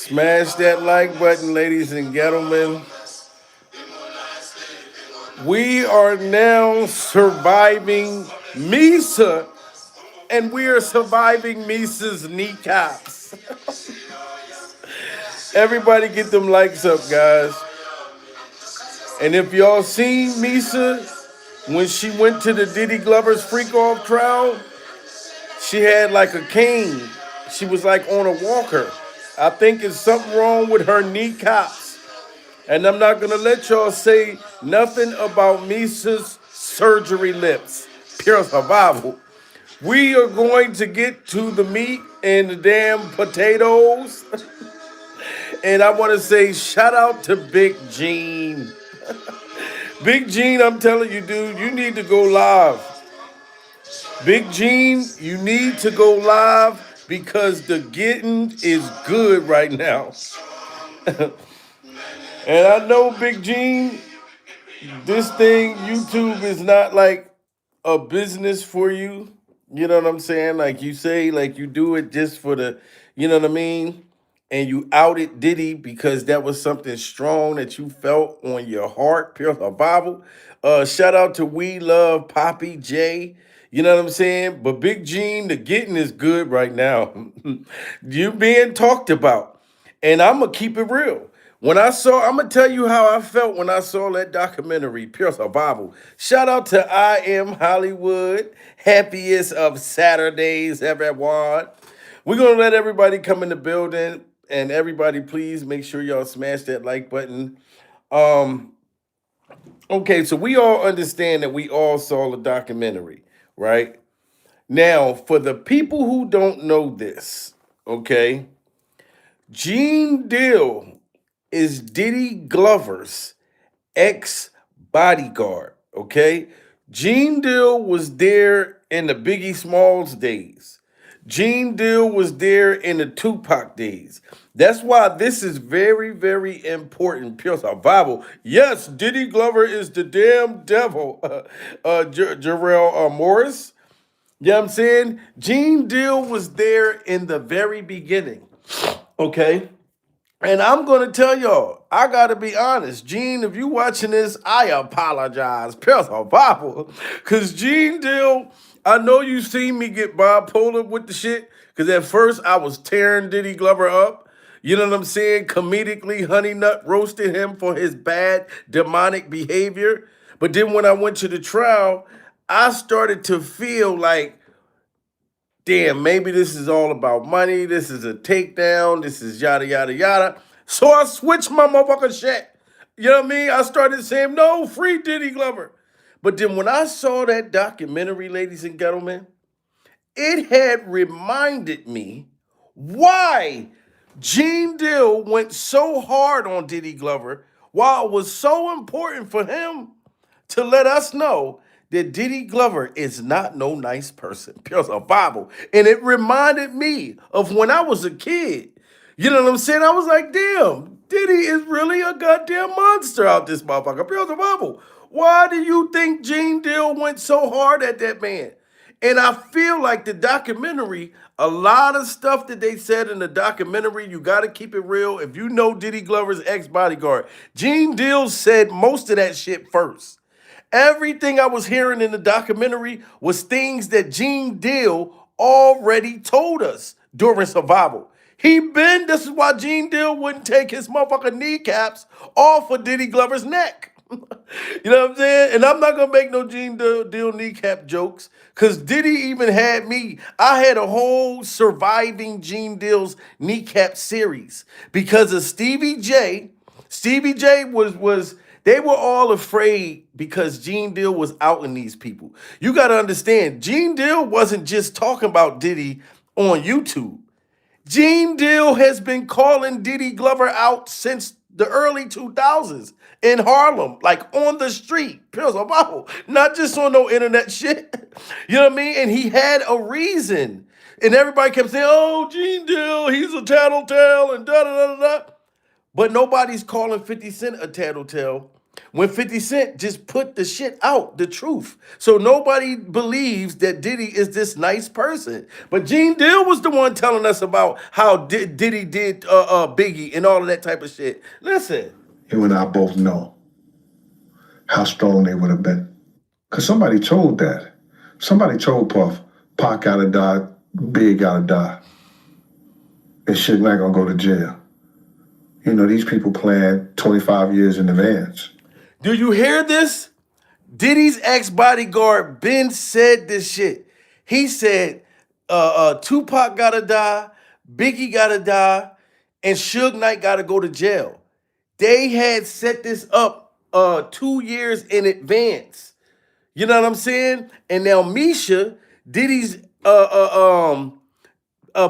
Smash that like button, ladies and gentlemen. We are now surviving Misa, and we are surviving Misa's kneecaps. Everybody get them likes up, guys. And if y'all seen Misa when she went to the Diddy Glover's freak off trial, she had like a cane. She was like on a walker. I think it's something wrong with her kneecaps. And I'm not gonna let y'all say nothing about Misa's surgery lips. Pure survival. We are going to get to the meat and the damn potatoes. And I want to say shout out to Big Gene. Big Gene, I'm telling you, dude, you need to go live. Big Gene, you need to go live because the getting is good right now. And I know, Big Gene, this thing, YouTube is not like a business for you. You know what I'm saying? Like you say, like you do it just for the, you know what I mean? And you outed Diddy because that was something strong that you felt on your heart, pure Bible. Shout out to We Love Poppy J. You know what I'm saying? But Big Gene, the getting is good right now. You being talked about. And I'm gonna keep it real. I'm gonna tell you how I felt when I saw that documentary, Pure Survival. Shout out to I Am Hollywood, happiest of Saturdays, everyone. We're gonna let everybody come in the building, and everybody, please make sure y'all smash that like button. Um, okay, so we all understand that we all saw the documentary, right? Now, for the people who don't know this, okay, Gene Deal is Diddy Glover's ex bodyguard. Okay, Gene Deal was there in the Biggie Smalls days. Gene Deal was there in the Tupac days. That's why this is very, very important. Pure survival. Yes, Diddy Glover is the damn devil. Jarrell Morris. You know what I'm saying? Gene Deal was there in the very beginning. Okay. And I'm gonna tell y'all, I gotta be honest, Gene. If you watching this, I apologize, pure Bible, cause Gene Deal. I know you seen me get bipolar with the shit, cause at first I was tearing Diddy Glover up. You know what I'm saying? Comedically, Honey Nut roasted him for his bad demonic behavior. But then when I went to the trial, I started to feel like damn, maybe this is all about money. This is a takedown. This is yada, yada, yada. So I switched my motherfucking shit. You know what I mean? I started saying, no, free Diddy Glover. But then when I saw that documentary, ladies and gentlemen, it had reminded me why Gene Deal went so hard on Diddy Glover, while it was so important for him to let us know that Diddy Glover is not no nice person. Pure Bible. And it reminded me of when I was a kid. You know what I'm saying? I was like, damn, Diddy is really a goddamn monster out this motherfucker. Pure Bible. Why do you think Gene Deal went so hard at that man? And I feel like the documentary, a lot of stuff that they said in the documentary, you got to keep it real. If you know Diddy Glover's ex-bodyguard, Gene Deal said most of that shit first. Everything I was hearing in the documentary was things that Gene Deal already told us during survival. This is why Gene Deal wouldn't take his motherfucking kneecaps off of Diddy Glover's neck. You know what I'm saying? And I'm not gonna make no Gene Deal kneecap jokes, cause Diddy even had me. I had a whole surviving Gene Deal's kneecap series because of Stevie J. Stevie J was they were all afraid because Gene Deal was outing these people. You gotta understand, Gene Deal wasn't just talking about Diddy on YouTube. Gene Deal has been calling Diddy Glover out since the early 2000s in Harlem, like on the street, pills of bottle, not just on no internet shit. You know what I mean? And he had a reason. And everybody kept saying, oh, Gene Deal, he's a tattletale and da da da da. But nobody's calling 50 Cent a tattletale. when 50 Cent just put the shit out, the truth. So nobody believes that Diddy is this nice person. But Gene Deal was the one telling us about how Diddy did Biggie and all of that type of shit. Listen. You and I both know how strong they would have been. Because somebody told that. Somebody told Puff, Pac gotta die, Big gotta die. And shit not gonna go to jail. You know, these people plan 25 years in advance. Do you hear this? Diddy's ex-bodyguard Ben said this shit. He said Tupac gotta die, Biggie gotta die, and Suge Knight gotta go to jail. They had set this up 2 years in advance. You know what I'm saying? And now Misha, Diddy's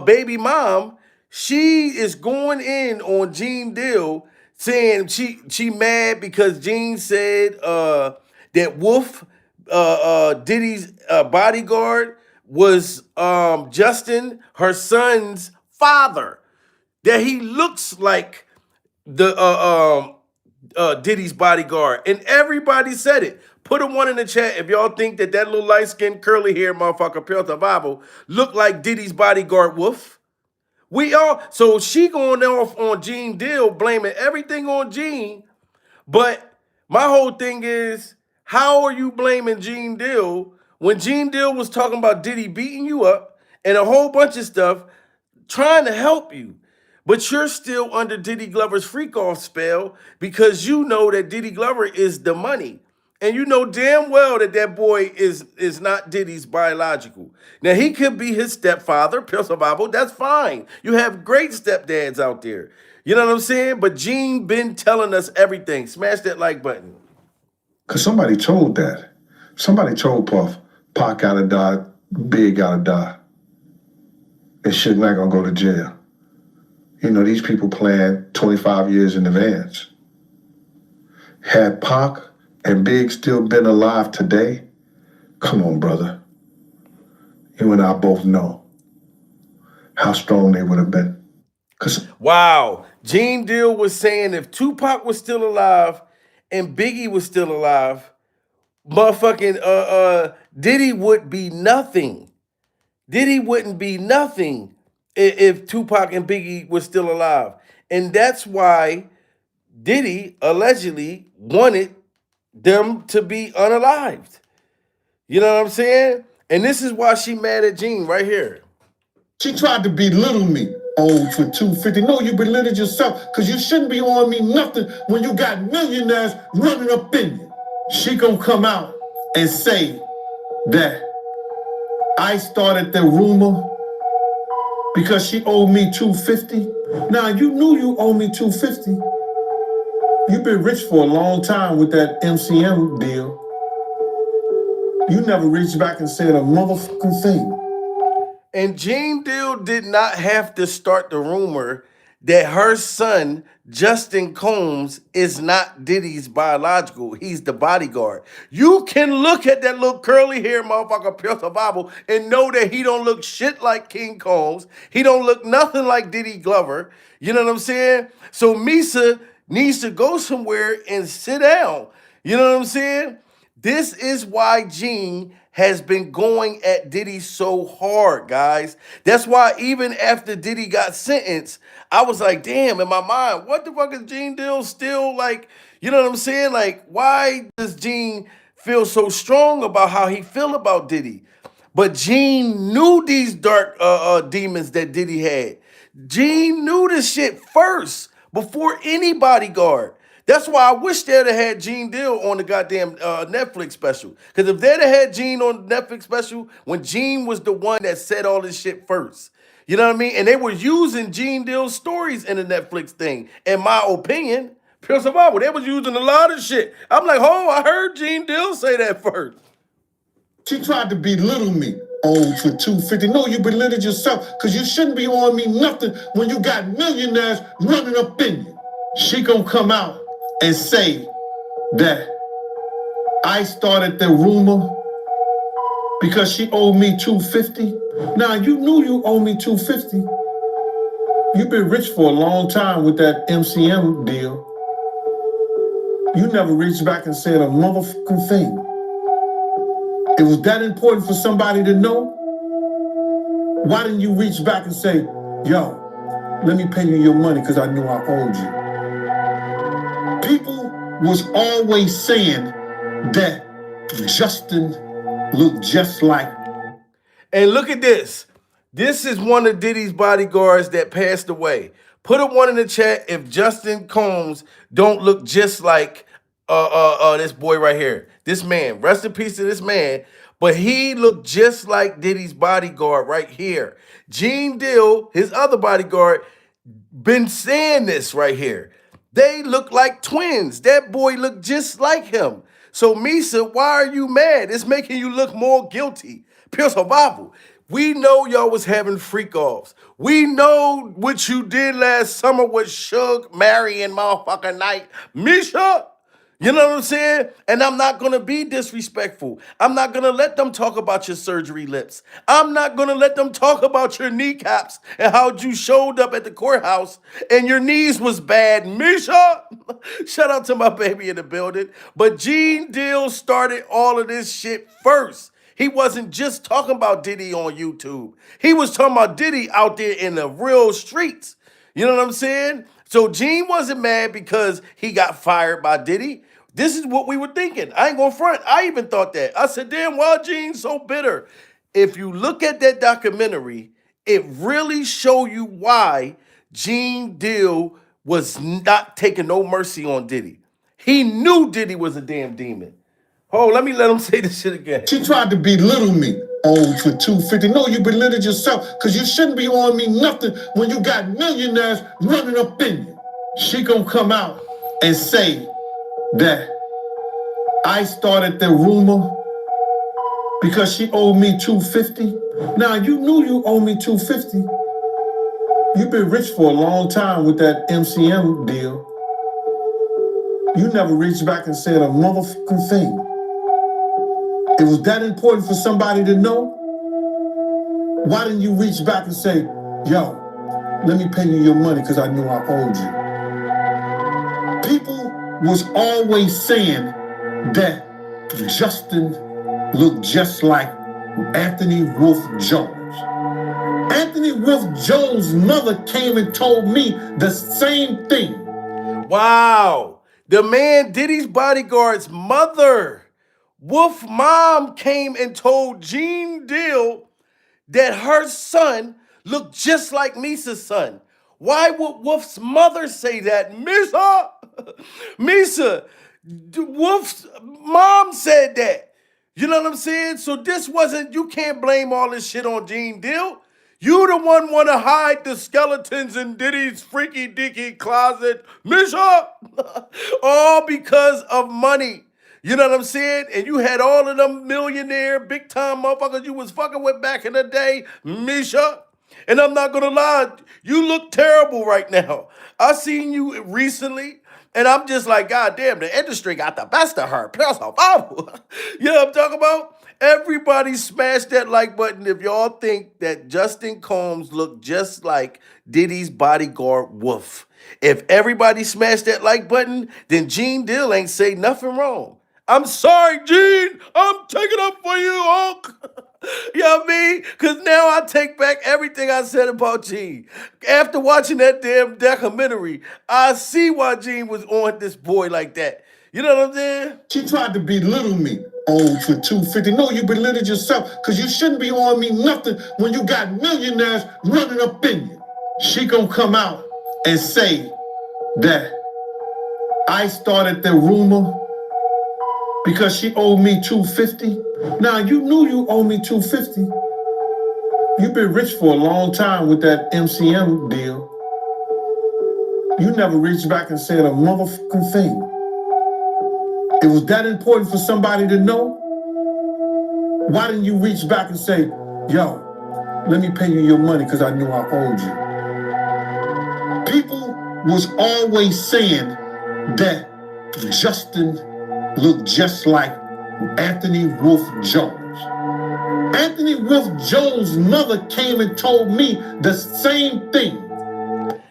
baby mom, she is going in on Gene Deal, saying she mad because Gene said that Wolf, Diddy's bodyguard, was Justin, her son's father. That he looks like the Diddy's bodyguard, and everybody said it. Put a one in the chat if y'all think that little light skinned curly hair motherfucker, Pelta Bible, look like Diddy's bodyguard Wolf. We all, so she going off on Gene Deal, blaming everything on Gene. But my whole thing is, how are you blaming Gene Deal when Gene Deal was talking about Diddy beating you up and a whole bunch of stuff, trying to help you? But you're still under Diddy Glover's freak off spell because you know that Diddy Glover is the money. And you know damn well that boy is not Diddy's biological. Now, he could be his stepfather, Pistol Bible. That's fine. You have great stepdads out there. You know what I'm saying? But Gene been telling us everything. Smash that like button. Because somebody told that. Somebody told Puff, Pac gotta die, Big gotta die. And shit not gonna go to jail. You know, these people plan 25 years in advance. Had Pac and Big still been alive today, come on, brother. You and I both know how strong they would have been. Wow. Gene Deal was saying if Tupac was still alive and Biggie was still alive, motherfucking Diddy would be nothing. Diddy wouldn't be nothing if Tupac and Biggie were still alive. And that's why Diddy allegedly wanted them to be unalived. You know what I'm saying? And this is why she mad at Gene right here. She tried to belittle me. Oh, for 250. No, you belittled yourself because you shouldn't be owing me nothing when you got millionaires running up in you. She gonna come out and say that I started the rumor because she owed me 250. Now, you knew you owe me 250. You've been rich for a long time with that MCM deal. You never reached back and said a motherfucking thing. And Gene Deal did not have to start the rumor that her son, Justin Combs, is not Diddy's biological. He's the bodyguard. You can look at that little curly hair motherfucker, Pure Bible, and know that he don't look shit like King Combs. He don't look nothing like Diddy Glover. You know what I'm saying? So Misa needs to go somewhere and sit down. You know what I'm saying? This is why Gene has been going at Diddy so hard, guys. That's why even after Diddy got sentenced, I was like, damn, in my mind, what the fuck is Gene Deal still like? You know what I'm saying? Like, why does Gene feel so strong about how he feel about Diddy? But Gene knew these dark demons that Diddy had. Gene knew this shit first before any bodyguard. That's why I wish they'd have had Gene Deal on the goddamn Netflix special. Because if they'd have had Gene on the Netflix special, when Gene was the one that said all this shit first. You know what I mean? And they were using Gene Deal's stories in the Netflix thing. In my opinion, Pure Survival, they was using a lot of shit. I'm like, oh, I heard Gene Deal say that first. She tried to belittle me. Oh, for 250. No, you belittled yourself because you shouldn't be owing me nothing when you got millionaires running up in you. She gonna come out and say that I started the rumor because she owed me 250. Now, you knew you owe me 250. You've been rich for a long time with that MCM deal. You never reached back and said a motherfucking thing. It was that important for somebody to know? Why didn't you reach back and say, yo, let me pay you your money because I knew I owed you? People was always saying that Justin looked just like. And look at this. This is one of Diddy's bodyguards that passed away. Put a one in the chat if Justin Combs don't look just like this boy right here. This man. Rest in peace to this man. But he looked just like Diddy's bodyguard right here. Gene Deal, his other bodyguard, been saying this right here. They look like twins. That boy looked just like him. So Misa, why are you mad? It's making you look more guilty. Pure survival. We know y'all was having freak offs. We know what you did last summer with Suge, Mary, and motherfucking Night. Misha, you know what I'm saying? And I'm not going to be disrespectful. I'm not going to let them talk about your surgery lips. I'm not going to let them talk about your kneecaps and how you showed up at the courthouse and your knees was bad. Misha, shout out to my baby in the building. But Gene Deal started all of this shit first. He wasn't just talking about Diddy on YouTube. He was talking about Diddy out there in the real streets. You know what I'm saying? So Gene wasn't mad because he got fired by Diddy. This is what we were thinking. I ain't gonna front. I even thought that. I said, damn, why Gene so bitter? If you look at that documentary, it really show you why Gene Deal was not taking no mercy on Diddy. He knew Diddy was a damn demon. Oh, let me let him say this shit again. She tried to belittle me. Oh, for 250. No, you belittled yourself because you shouldn't be owing me nothing when you got millionaires running up in you. She gonna come out and say that I started the rumor because she owed me 250. Now, you knew you owed me 250. You've been rich for a long time with that MCM deal. You never reached back and said a motherfucking thing. It was that important for somebody to know? Why didn't you reach back and say, yo, let me pay you your money because I knew I owed you? People was always saying that Justin looked just like Anthony Wolf Jones. Anthony Wolf Jones' mother came and told me the same thing. Wow. The man Diddy's bodyguard's mother, Wolf mom, came and told Gene Deal that her son looked just like Misa's son. Why would Wolf's mother say that? Misa! Misa, Wolf's mom said that. You know what I'm saying? So this wasn't, you can't blame all this shit on Gene Deal. You the one want to hide the skeletons in Diddy's freaky deaky closet. Misha! All because of money. You know what I'm saying? And you had all of them millionaire, big time motherfuckers you was fucking with back in the day, Misha. And I'm not gonna lie, you look terrible right now. I seen you recently, and I'm just like, God damn, the industry got the best of her. Pure survival. You know what I'm talking about? Everybody smash that like button if y'all think that Justin Combs looked just like Diddy's bodyguard Wolf. If everybody smash that like button, then Gene Deal ain't say nothing wrong. I'm sorry, Gene. I'm taking up for you, Hulk. You know what I mean? Because now I take back everything I said about Gene. After watching that damn documentary, I see why Gene was on this boy like that. You know what I'm saying? She tried to belittle me. Oh, for 250. No, you belittled yourself because you shouldn't be owing me nothing when you got millionaires running up in you. She gonna come out and say that I started the rumor because she owed me 250. Now, you knew you owed me 250. You've been rich for a long time with that MCM deal. You never reached back and said a motherfucking thing. It was that important for somebody to know? Why didn't you reach back and say, yo, let me pay you your money because I knew I owed you? People was always saying that Justin looked just like Anthony Wolf Jones. Anthony Wolf Jones' mother came and told me the same thing.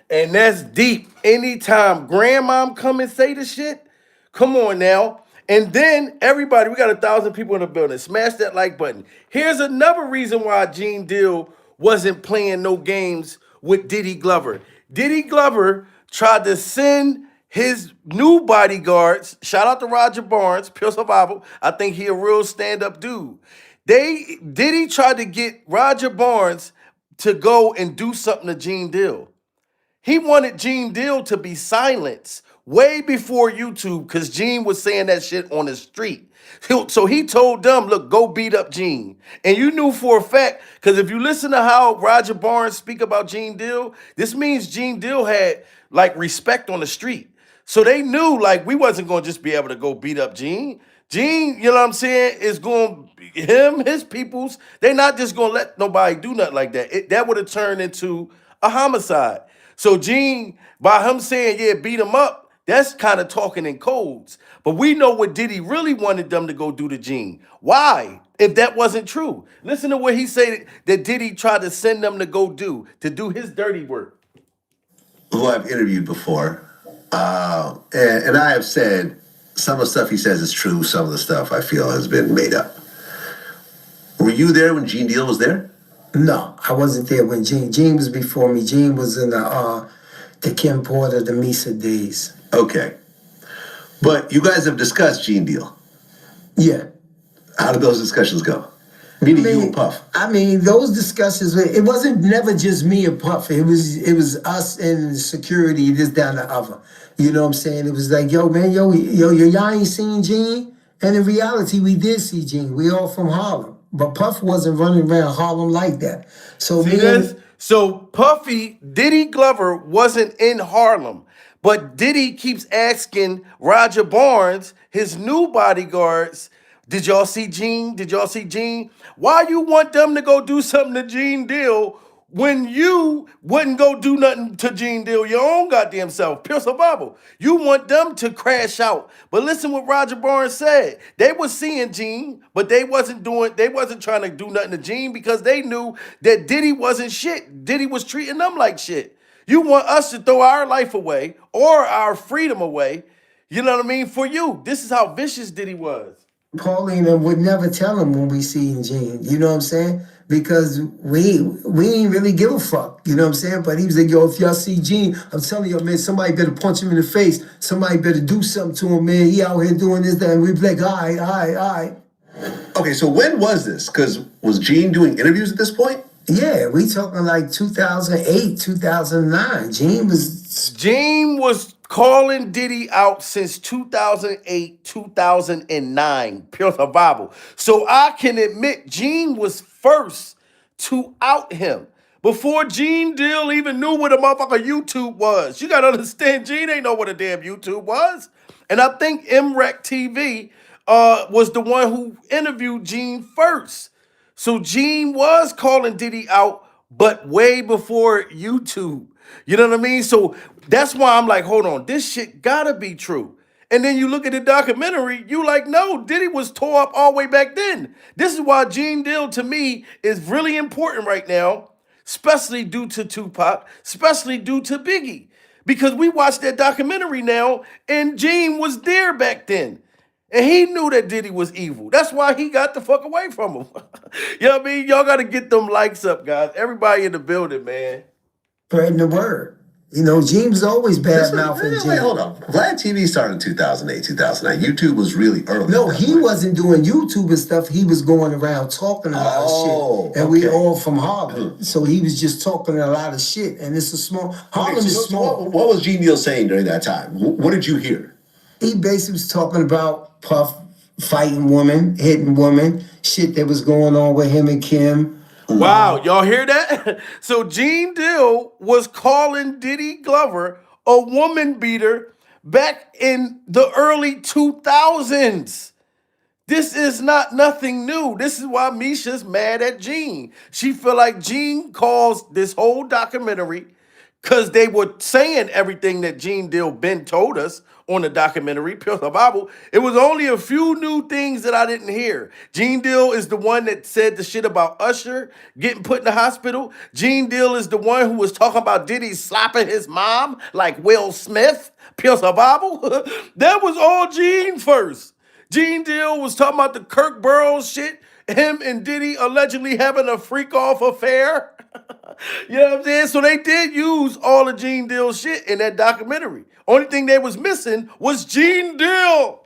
And that's deep. Anytime grandmom come and say the shit, Come on now. And then everybody, we got 1,000 people in the building. Smash that like button. Here's another reason why Gene Deal wasn't playing no games with Diddy Glover. Diddy Glover tried to send his new bodyguards. Shout out to Roger Barnes, Pure Survival. I think he a real stand-up dude. Diddy tried to get Roger Barnes to go and do something to Gene Deal. He wanted Gene Deal to be silenced way before YouTube because Gene was saying that shit on the street. So he told them, look, go beat up Gene. And you knew for a fact, because if you listen to how Roger Barnes speak about Gene Deal, this means Gene Deal had like respect on the street. So they knew like we wasn't going to just be able to go beat up Gene. Gene, you know what I'm saying, is going, his peoples, they not just going to let nobody do nothing like that. That would have turned into a homicide. So Gene, by him saying, yeah, beat him up, that's kind of talking in codes. But we know what Diddy really wanted them to go do to Gene. Why? If that wasn't true. Listen to what he said that Diddy tried to send them to go do, to do his dirty work. Who I've interviewed before, and I have said some of the stuff he says is true, some of the stuff I feel has been made up. Were you there when Gene Deal was there? No, I wasn't there when Gene. Gene was before me. Gene was in the Kim Porter, the Misa days. Okay. But you guys have discussed Gene Deal. Yeah. How did those discussions go? Meaning you and Puff. I mean, those discussions, it wasn't never just me and Puff. It was us and security, this, that, and the other. You know what I'm saying? It was like, yo, man, y'all ain't seen Gene? And in reality, we did see Gene. We all from Harlem. But Puff wasn't running around Harlem like that. So see this? So Puffy, Diddy Glover wasn't in Harlem. But Diddy keeps asking Roger Barnes, his new bodyguards, did y'all see Gene? Did y'all see Gene? Why you want them to go do something to Gene Deal when you wouldn't go do nothing to Gene Deal your own goddamn self? Pure survival. You want them to crash out. But listen what Roger Barnes said. They was seeing Gene, but they wasn't trying to do nothing to Gene because they knew that Diddy wasn't shit. Diddy was treating them like shit. You want us to throw our life away or our freedom away, you know what I mean, for you. This is how vicious Diddy was. Pauline would never tell him when we seen Gene. You know what I'm saying? Because we ain't really give a fuck. You know what I'm saying? But he was like, yo, if y'all see Gene, I'm telling you, man, somebody better punch him in the face. Somebody better do something to him, man. He out here doing this, that. And we'd be like, all right. Okay, so when was this? Because was Gene doing interviews at this point? Yeah, we talking like 2008, 2009. Gene was calling Diddy out since 2008, 2009. Pure survival. So I can admit Gene was first to out him. Before Gene Deal even knew what a motherfucker YouTube was. You gotta understand, Gene ain't know what a damn YouTube was. And I think MREC TV was the one who interviewed Gene first. So Gene was calling Diddy out, but way before YouTube. You know what I mean? So that's why I'm like, hold on, this shit gotta be true. And then you look at the documentary, you like, no, Diddy was tore up all the way back then. This is why Gene Deal, to me, is really important right now, especially due to Tupac, especially due to Biggie. Because we watched that documentary now, and Gene was there back then. And he knew that Diddy was evil. That's why he got the fuck away from him. You know what I mean? Y'all got to get them likes up, guys. Everybody in the building, man. Spreading the word. You know, Gene was always bad mouthing. Wait, hold on. Vlad TV started in 2008, 2009. YouTube was really early. No, he wasn't doing YouTube and stuff. He was going around talking a lot of shit. And we all from Harlem. So he was just talking a lot of shit. And it's a small, Harlem is small. What was Gene Deal saying during that time? What did you hear? He basically was talking about Puff fighting women, hitting women, shit that was going on with him and Kim. Wow, y'all hear that? So Gene Deal was calling Diddy Glover a woman beater back in the early 2000s. This is not nothing new. This is why Misha's mad at Gene. She feel like Gene caused this whole documentary because they were saying everything that Gene Deal been told us on the documentary, Pure Survival. It was only a few new things that I didn't hear. Gene Deal is the one that said the shit about Usher getting put in the hospital. Gene Deal is the one who was talking about Diddy slapping his mom like Will Smith. Pure Survival. That was all Gene first. Gene Deal was talking about the Kirk Burroughs shit. Him and Diddy allegedly having a freak off affair. You know what I'm saying? So they did use all of Gene Deal's shit in that documentary. Only thing they was missing was Gene Deal.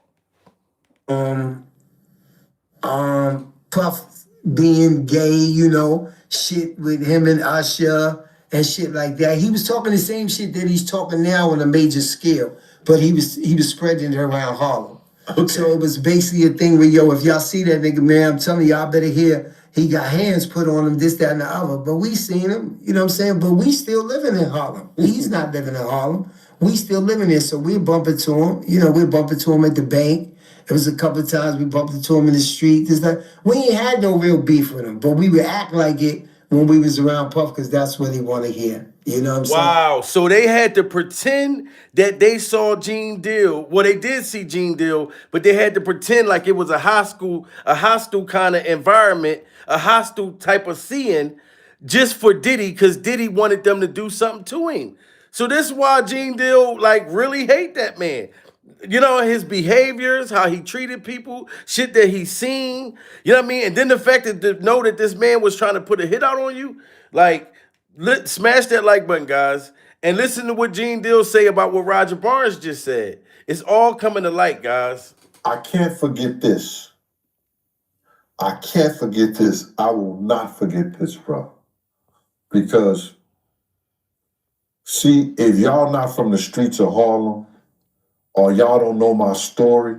Puff being gay, you know, shit with him and Usher and shit like that. He was talking the same shit that he's talking now on a major scale, but he was spreading it around Harlem. Okay. So it was basically a thing where, yo, if y'all see that nigga, man, I'm telling y'all better hear he got hands put on him, this, that, and the other. But we seen him, you know what I'm saying? But we still living in Harlem. He's not living in Harlem. We still living there. So we're bumping to him. You know, we're bumping to him at the bank. It was a couple of times we bumped into him in the street. It's like, we ain't had no real beef with him, but we would act like it when we was around Puff because that's what he want to hear. You know what I'm saying? Wow. So they had to pretend that they saw Gene Deal. Well, they did see Gene Deal, but they had to pretend like it was a hostile kind of environment, a hostile type of seeing just for Diddy because Diddy wanted them to do something to him. So this is why Gene Deal like really hate that man. You know, his behaviors, how he treated people, shit that he seen. You know what I mean? And then the fact that to know that this man was trying to put a hit out on you, like, smash that like button, guys, and listen to what Gene Deal say about what Roger Barnes just said. It's all coming to light, guys. I can't forget this. I can't forget this. I will not forget this, bro. Because, see, if y'all not from the streets of Harlem, or y'all don't know my story,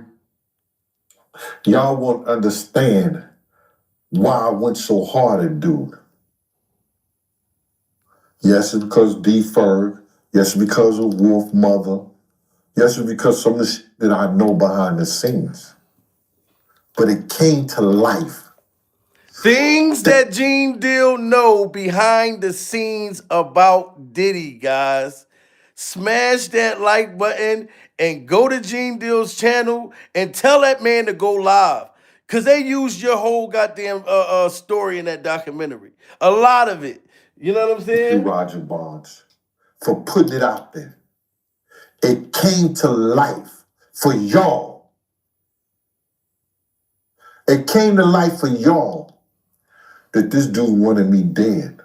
y'all won't understand why I went so hard at dude. Yes, it's because D. Ferg. Yes, it's because of Wolf Mother. Yes, it's because some of the shit that I know behind the scenes. But it came to life. Things that Gene Deal know behind the scenes about Diddy, guys. Smash that like button and go to Gene Deal's channel and tell that man to go live. Because they used your whole goddamn story in that documentary. A lot of it. You know what I'm Thank you, saying? Roger Barnes, for putting it out there. It came to life for y'all. It came to life for y'all that this dude wanted me dead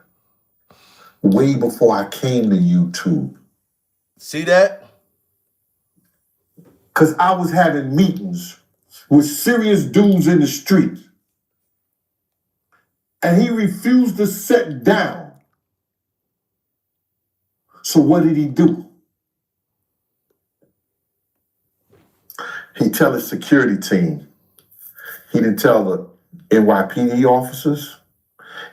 way before I came to YouTube. See that? Because I was having meetings with serious dudes in the street. And he refused to sit down. So what did he do? He tell his security team. He didn't tell the NYPD officers.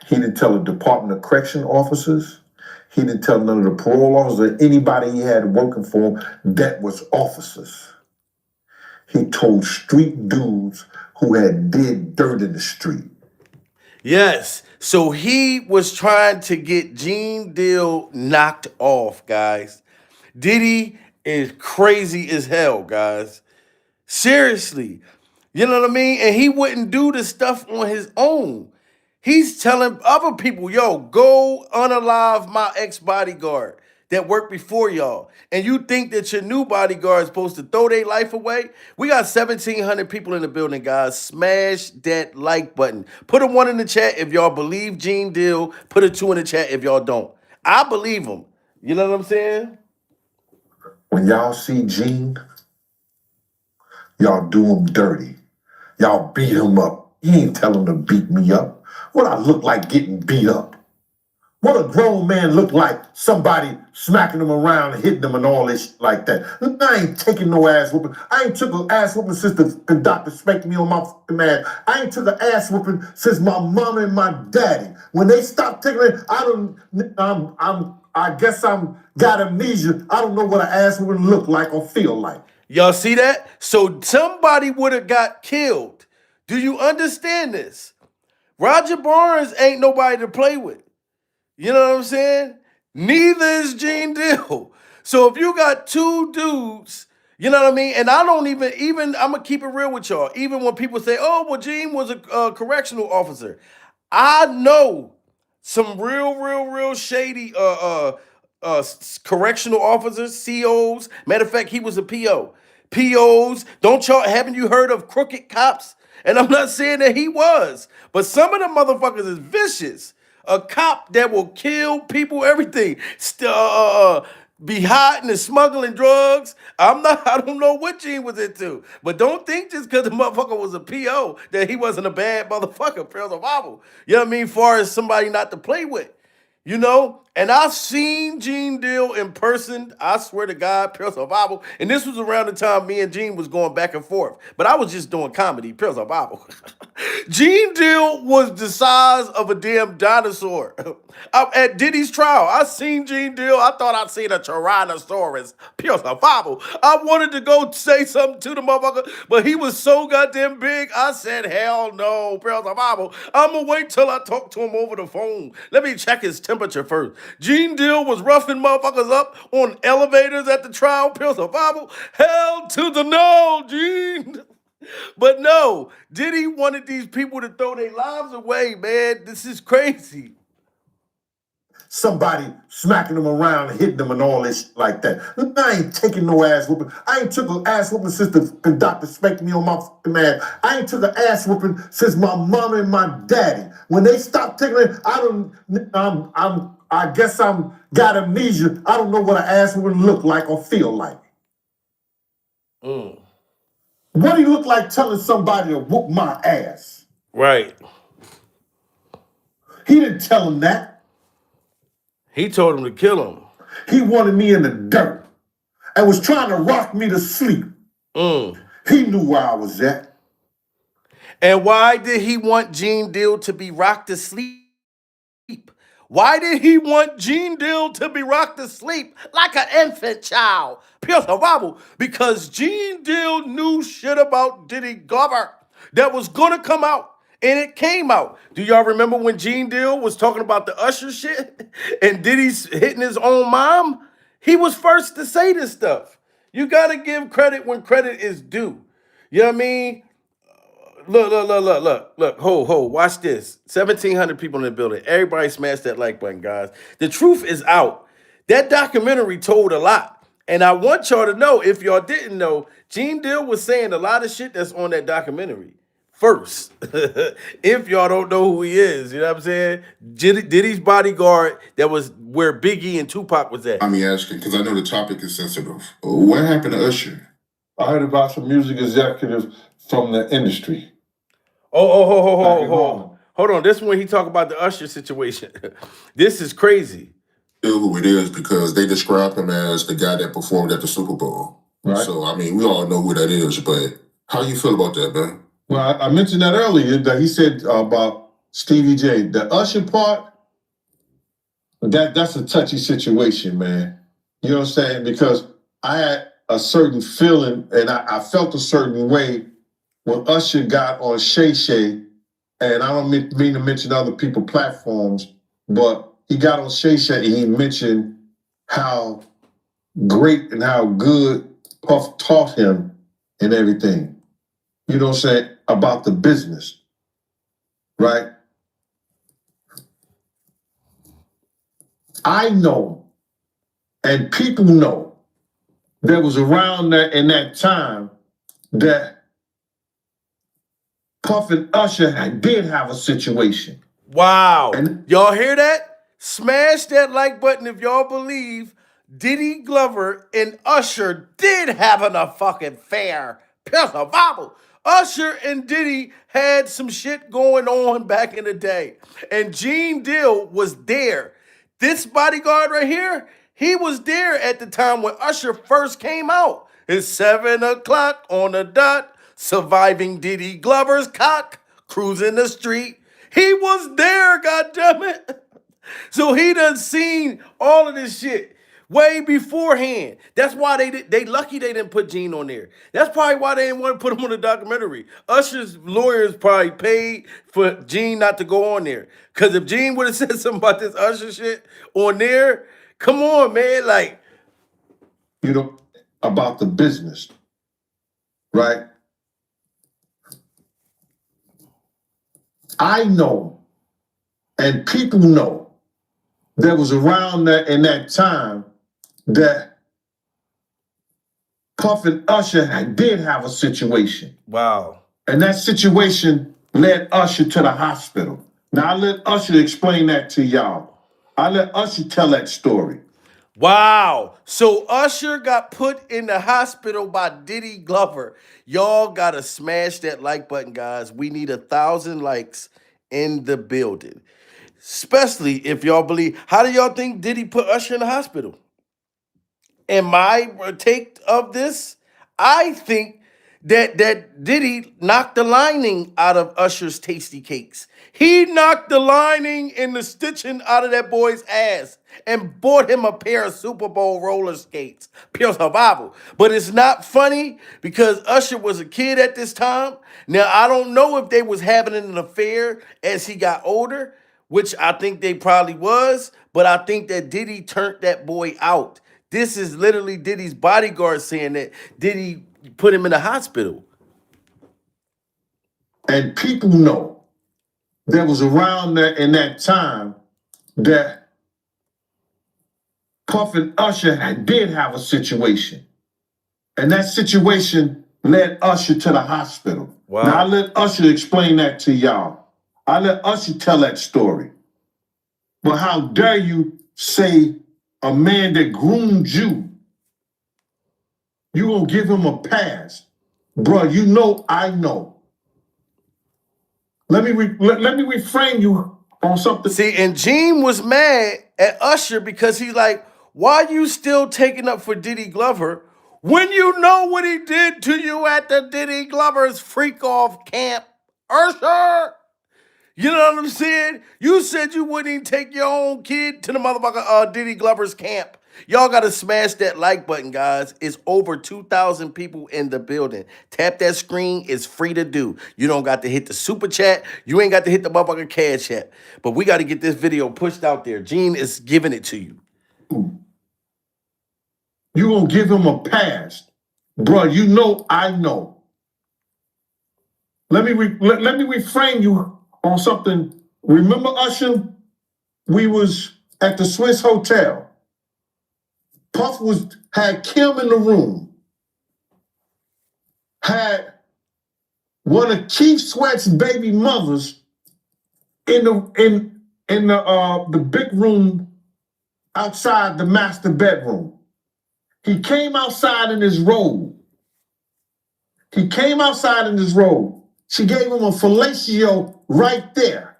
He didn't tell the Department of Correction officers. He didn't tell none of the parole officers or anybody he had working for him that was officers. He told street dudes who had did dirt in the street. Yes. So he was trying to get Gene Deal knocked off, guys. Diddy is crazy as hell, guys. Seriously. You know what I mean? And he wouldn't do the stuff on his own. He's telling other people, yo, go unalive my ex-bodyguard that worked before y'all. And you think that your new bodyguard is supposed to throw their life away? We got 1,700 people in the building, guys. Smash that like button. Put a 1 in the chat if y'all believe Gene Deal. Put a 2 in the chat if y'all don't. I believe him. You know what I'm saying? When y'all see Gene, y'all do him dirty. Y'all beat him up. He ain't tell him to beat me up. What I look like getting beat up? What a grown man look like somebody smacking him around, hitting him and all this shit like that. I ain't taking no ass whooping. I ain't took an ass whooping since the doctor spanked me on my fucking ass. I ain't took an ass whooping since my mama and my daddy. When they stopped taking it, I guess I'm got amnesia. I don't know what an ass whooping look like or feel like. Y'all see that? So somebody would have got killed. Do you understand this? Roger Barnes ain't nobody to play with. You know what I'm saying? Neither is Gene Deal. So if you got two dudes, You know what I mean? And I don't even I'm gonna keep it real with y'all. Even when people say, "Oh, well, Gene was a correctional officer," I know some real shady correctional officers, COs. Matter of fact, he was a PO. POs. Don't y'all haven't you heard of crooked cops? And I'm not saying that he was, but some of the motherfuckers is vicious. A cop that will kill people, everything. Be hiding and smuggling drugs. I don't know what Gene was into. But don't think just because the motherfucker was a PO that he wasn't a bad motherfucker, Pearl of Bible. You know what I mean? Far as somebody not to play with. You know, and I've seen Gene Deal in person. I swear to God, Pure Survival. And this was around the time me and Gene was going back and forth. But I was just doing comedy, Pure Survival. Gene Deal was the size of a damn dinosaur. At Diddy's trial, I seen Gene Deal. I thought I'd seen a Tyrannosaurus. Pure Survival. I wanted to go say something to the motherfucker, but he was so goddamn big. I said, hell no, Pure Survival. I'm going to wait till I talk to him over the phone. Let me check his temperature first. Gene Deal was roughing motherfuckers up on elevators at the trial. Pure Survival. Hell to the no, Gene. But no, Diddy wanted these people to throw their lives away, man. This is crazy. Somebody smacking them around and hitting them and all this like that. I ain't taking no ass whooping. I ain't took an ass whooping since the doctor spanked me on my fucking ass. I ain't took an ass whooping since my mom and my daddy. When they stopped taking it, I guess I'm got amnesia. I don't know what an ass whooping look like or feel like. What do you look like telling somebody to whoop my ass? Right. He didn't tell him that. He told him to kill him. He wanted me in the dirt and was trying to rock me to sleep. He knew where I was at. And why did he want Gene Deal to be rocked to sleep? Why did he want Gene Deal to be rocked to sleep like an infant child? Pure survival. Because Gene Deal knew shit about Diddy Glover that was gonna come out. And it came out. Do y'all remember when Gene Deal was talking about the Usher shit and Diddy's hitting his own mom? He was first to say this stuff. You gotta give credit when credit is due. You know what I mean? Look. Hold. Watch this. 1,700 people in the building. Everybody smash that like button, guys. The truth is out. That documentary told a lot. And I want y'all to know, if y'all didn't know, Gene Deal was saying a lot of shit that's on that documentary. First, if y'all don't know who he is, you know what I'm saying? Diddy's bodyguard, that was where Biggie and Tupac was at. I'm asking, because I know the topic is sensitive. What happened to Usher? I heard about some music executives from the industry. Hold on. This is when he talk about the Usher situation. This is crazy. Who it is, because they describe him as the guy that performed at the Super Bowl. Right. So, I mean, we all know who that is, but how you feel about that, man? Well, I mentioned that earlier, that he said about Stevie J. The Usher part, that's a touchy situation, man. You know what I'm saying? Because I had a certain feeling, and I felt a certain way when Usher got on Shay Shay, and I don't mean to mention other people's platforms, but he got on Shay Shay and he mentioned how great and how good Puff taught him and everything. You know what I'm saying? About the business, right? I know, and people know, that was around that in that time that Puff and Usher did have a situation. Wow. Y'all hear that? Smash that like button if y'all believe Diddy Glover and Usher did have a fucking affair. Pure survival. Usher and Diddy had some shit going on back in the day. And Gene Deal was there. This bodyguard right here, he was there at the time when Usher first came out. It's 7 o'clock on the dot, surviving Diddy Glover's cock, cruising the street. He was there, goddammit. So he done seen all of this shit way beforehand. That's why they lucky they didn't put Gene on there. That's probably why they didn't want to put him on the documentary. Usher's lawyers probably paid for Gene not to go on there. Because if Gene would have said something about this Usher shit on there, come on, man. Like, you know, about the business, right? I know, and people know, that was around that in that time that Puff and Usher did have a situation. Wow. And that situation led Usher to the hospital. Now I let Usher explain that to y'all. I let Usher tell that story. Wow. So Usher got put in the hospital by Diddy Glover. Y'all gotta smash that like button, guys. We need 1,000 likes in the building. Especially if y'all believe. How do y'all think Diddy put Usher in the hospital? And my take of this, I think that Diddy knocked the lining out of Usher's tasty cakes. He knocked the lining and the stitching out of that boy's ass and bought him a pair of Super Bowl roller skates. Pure survival. But it's not funny because Usher was a kid at this time. Now, I don't know if they was having an affair as he got older, which I think they probably was, but I think that Diddy turned that boy out. This is literally Diddy's bodyguard saying that Diddy put him in the hospital. And people know that was around that in that time that Puff and Usher did have a situation. And that situation led Usher to the hospital. Wow. Now I let Usher explain that to y'all. I let Usher tell that story. But how dare you say a man that groomed you gonna give him a pass? Bro, you know I know. Let me reframe you on something. See, and Gene was mad at Usher because he's like, why you still taking up for Diddy Glover when you know what he did to you at the Diddy Glover's freak off camp? Usher! You know what I'm saying? You said you wouldn't even take your own kid to the motherfucker Diddy Glover's camp. Y'all gotta smash that like button, guys. It's over 2,000 people in the building. Tap that screen. It's free to do. You don't got to hit the super chat. You ain't got to hit the motherfucker cash chat. But we got to get this video pushed out there. Gene is giving it to you. You gonna give him a pass. Bro, you know I know. Let me reframe you on something. Remember Usher? We was at the Swiss Hotel. Puff had Kim in the room. Had one of Keith Sweat's baby mothers in the big room outside the master bedroom. He came outside in his robe. She gave him a fellatio right there.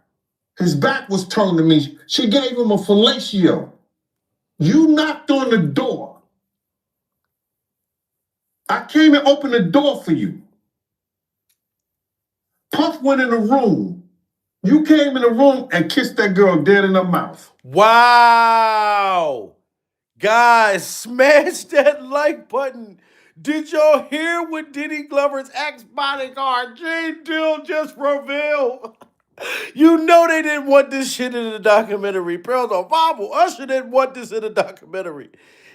His back was turned to me. She gave him a fellatio. You knocked on the door. I came and opened the door for you. Puff went in the room. You came in the room and kissed that girl dead in her mouth. Wow. Guys, smash that like button. Did y'all hear what Diddy Glover's ex-bodyguard Gene Dill just revealed? You know they didn't want this shit in the documentary. Pearls on Bible. Usher didn't want this in the documentary.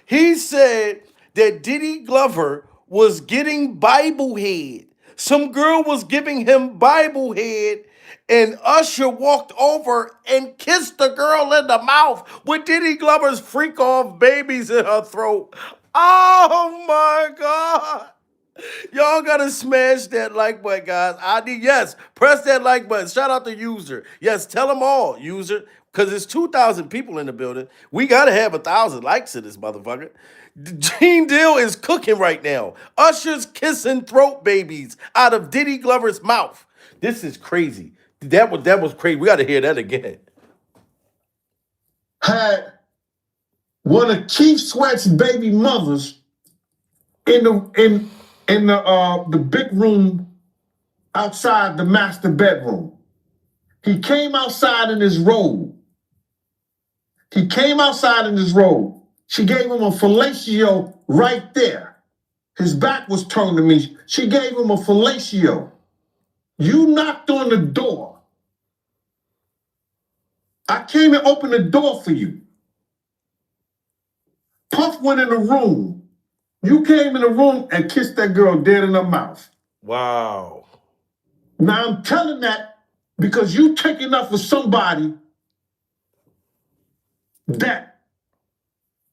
He said that Diddy Glover was getting Bible head. Some girl was giving him Bible head, and Usher walked over and kissed the girl in the mouth with Diddy Glover's freak off babies in her throat. Oh my God. Y'all gotta smash that like button, guys. Yes, press that like button. Shout out to User. Yes, tell them all, User, because it's 2,000 people in the building. We gotta have 1,000 likes in this motherfucker. Gene Dill is cooking right now. Usher's kissing throat babies out of Diddy Glover's mouth. This is crazy. That was crazy. We gotta hear that again. Had one of Keith Sweat's baby mothers in the big room outside the master bedroom. He came outside in his robe. She gave him a fellatio right there. His back was turned to me. She gave him a fellatio. You knocked on the door. I came and opened the door for you. Puff went in the room. You came in the room and kissed that girl dead in her mouth. Wow. Now I'm telling that because you taking up for somebody that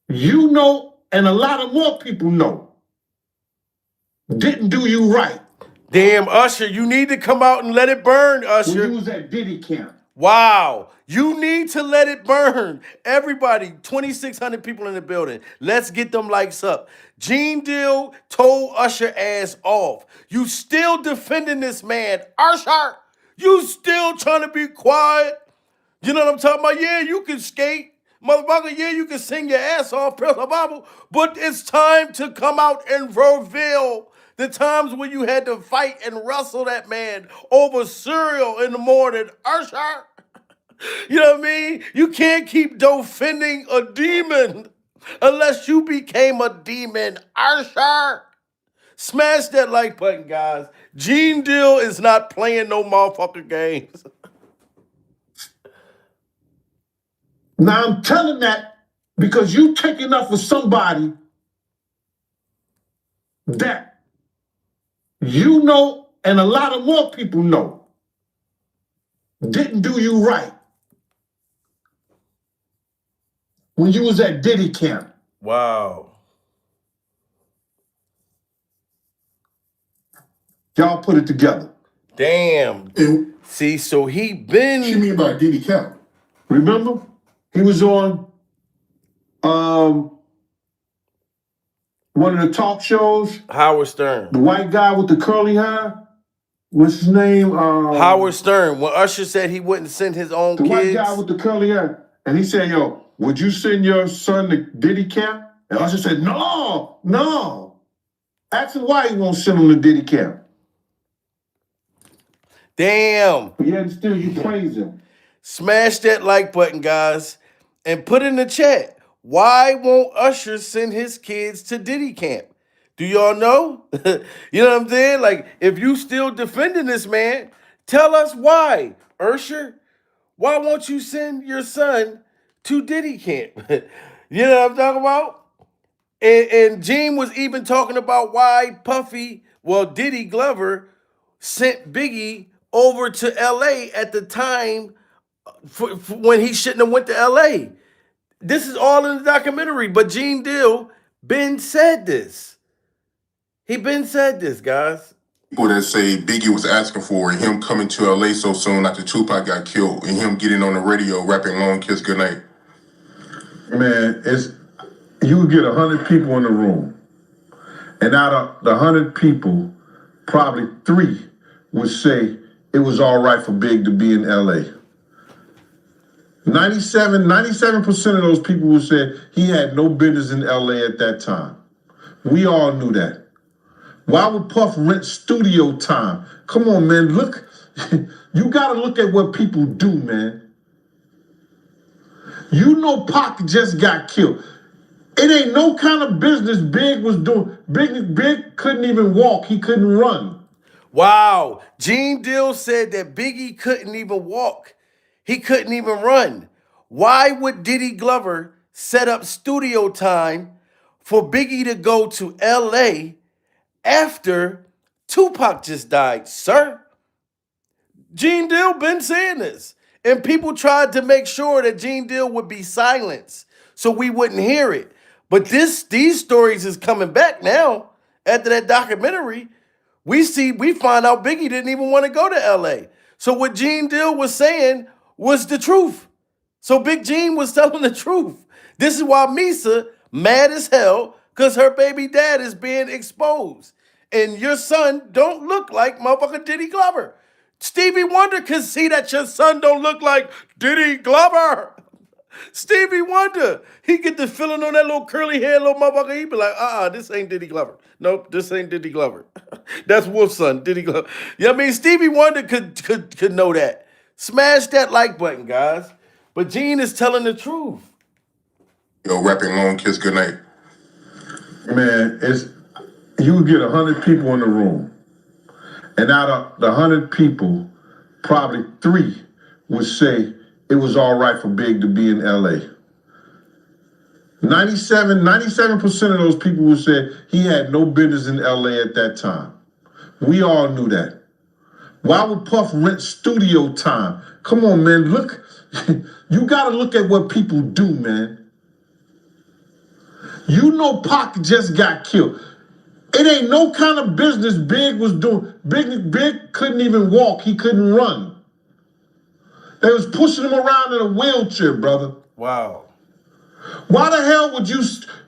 you know and a lot of more people know didn't do you right. Damn, Usher, you need to come out and let it burn, Usher. When you was at Diddy camp. Wow. You need to let it burn. Everybody, 2,600 people in the building. Let's get them likes up. Gene Deal told Usher ass off. You still defending this man. Usher, you still trying to be quiet. You know what I'm talking about? Yeah, you can skate. Motherfucker, yeah, you can sing your ass off, but it's time to come out and reveal the times when you had to fight and wrestle that man over cereal in the morning. Usher, you know what I mean? You can't keep defending a demon unless you became a demon. Usher, smash that like button, guys. Gene Deal is not playing no motherfucking games. Now I'm telling that because you taking up for somebody that you know and a lot of more people know didn't do you right when you was at Diddy camp. Wow. Y'all put it together. Damn. And See, so he what been. you mean by Diddy camp? Remember? He was on one of the talk shows. Howard Stern. The white guy with the curly hair. What's his name? Howard Stern. When Usher said he wouldn't send his own The kids. white guy with the curly hair. And he said, yo, would you send your son to Diddy camp? And Usher said, no. Ask him why he won't send him to Diddy camp. Damn. But yet still you praise him. Smash that like button, guys. And put in the chat. Why won't Usher send his kids to Diddy camp? Do y'all know? You know what I'm saying? Like, if you still defending this man, tell us why. Usher, why won't you send your son to Diddy camp? You know what I'm talking about? And Gene was even talking about why Diddy Glover sent Biggie over to LA at the time for when he shouldn't have went to LA. This is all in the documentary, but Gene Deal been said this. He been said this, guys. People that say Biggie was asking for and him coming to LA so soon after Tupac got killed and him getting on the radio rapping Long Kiss Goodnight. Man, you would get 100 people in the room. And out of the 100 people, probably 3 would say it was all right for Big to be in LA. 97% of those people would say he had no business in LA at that time. We all knew that. Why would Puff rent studio time? Come on, man, look. You gotta look at what people do, man. You know Pac just got killed. It ain't no kind of business Big was doing. Big couldn't even walk. He couldn't run. Wow. Gene Deal said that Biggie couldn't even walk. He couldn't even run. Why would Diddy Glover set up studio time for Biggie to go to LA after Tupac just died, sir? Gene Deal been saying this. And people tried to make sure that Gene Deal would be silenced so we wouldn't hear it. But these stories is coming back now after that documentary. We find out Biggie didn't even want to go to LA. So what Gene Deal was saying was the truth. So Big Gene was telling the truth. This is why Misa mad as hell because her baby dad is being exposed. And your son don't look like motherfucking Diddy Glover. Stevie Wonder can see that your son don't look like Diddy Glover. Stevie Wonder, he get the feeling on that little curly hair, little motherfucker. He be like, this ain't Diddy Glover. Nope, this ain't Diddy Glover. That's Wolf's son, Diddy Glover. You know what I mean? Stevie Wonder could know that. Smash that like button, guys. But Gene is telling the truth. Yo, rapping Long Kiss Goodnight. Man, you would get 100 people in the room. And out of the 100 people, probably 3 would say it was all right for Big to be in LA. 97% of those people who said he had no business in LA at that time. We all knew that. Why would Puff rent studio time? Come on, man, look. You gotta look at what people do, man. You know Pac just got killed. It ain't no kind of business Big was doing. Big couldn't even walk. He couldn't run. They was pushing him around in a wheelchair, brother. Wow. Why the hell would you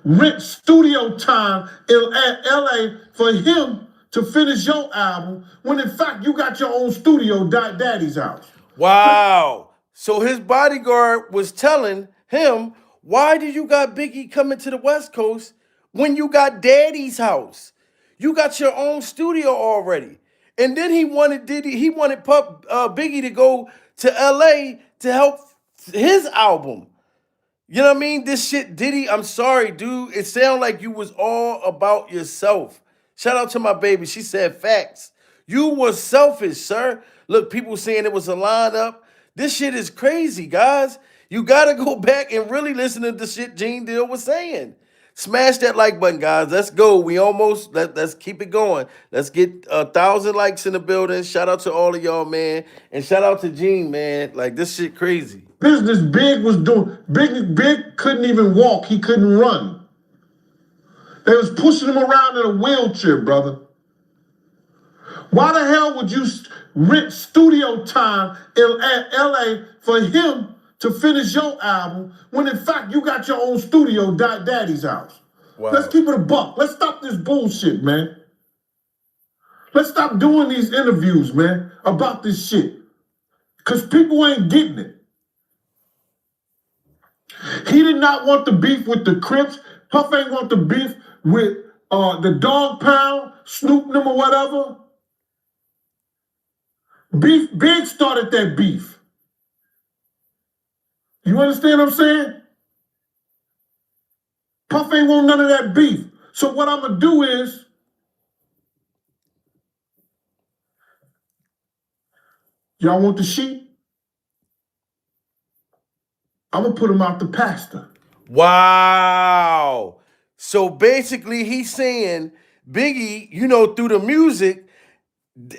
rent studio time in LA for him to finish your album when in fact you got your own studio, Daddy's house? Wow. So his bodyguard was telling him, why do you got Biggie coming to the West Coast when you got Daddy's house? You got your own studio already. And then he wanted Biggie to go to LA to help his album. You know what I mean? This shit, Diddy, I'm sorry, dude. It sounded like you was all about yourself. Shout out to my baby. She said facts. You was selfish, sir. Look, people saying it was a lineup. This shit is crazy, guys. You got to go back and really listen to the shit Gene Deal was saying. Smash that like button, guys. Let's go. We almost, let's keep it going. Let's get 1,000 likes in the building. Shout out to all of y'all, man. And shout out to Gene, man. Like, this shit crazy. Business Big was doing. Big couldn't even walk. He couldn't run. They was pushing him around in a wheelchair, brother. Why the hell would you rent studio time in LA for him to finish your album when in fact you got your own studio, Daddy's house? Wow. Let's keep it a buck. Let's stop this bullshit, man. Let's stop doing these interviews, man, about this shit. Because people ain't getting it. He did not want the beef with the Crips. Puff ain't want the beef with the Dog Pound, Snoop them or whatever. Big started that beef. You understand what I'm saying? Puff ain't want none of that beef. So what I'm gonna do is, y'all want the sheep? I'm gonna put him out the pasture. Wow. So basically he's saying Biggie, you know, through the music,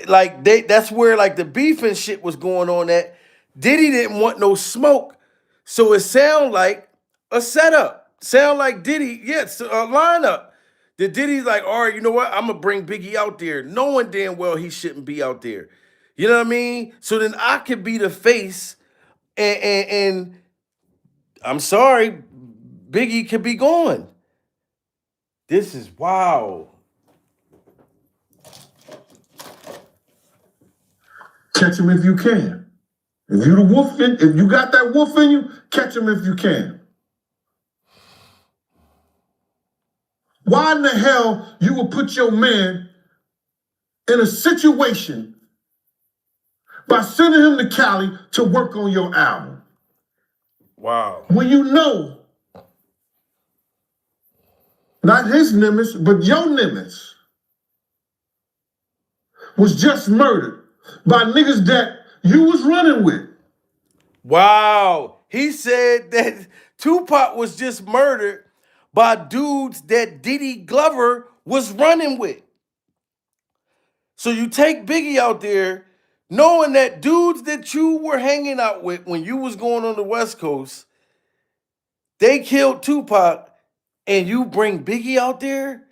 like that's where like the beef and shit was going on at. Diddy didn't want no smoke. So it sound like a setup. Sound like Diddy, yes, a lineup. The Diddy's like, all right, you know what? I'm gonna bring Biggie out there, knowing damn well he shouldn't be out there. You know what I mean? So then I could be the face, and I'm sorry, Biggie could be gone. This is wow. Catch him if you can. If you the wolf, if you got that wolf in you, catch him if you can. Why in the hell you would put your man in a situation by sending him to Cali to work on your album? Wow. When you know, not his Nimitz, but your Nimitz was just murdered by niggas that you was running with. Wow. He said that Tupac was just murdered by dudes that Diddy Glover was running with. So you take Biggie out there knowing that dudes that you were hanging out with when you was going on the West Coast, they killed Tupac, and you bring Biggie out there?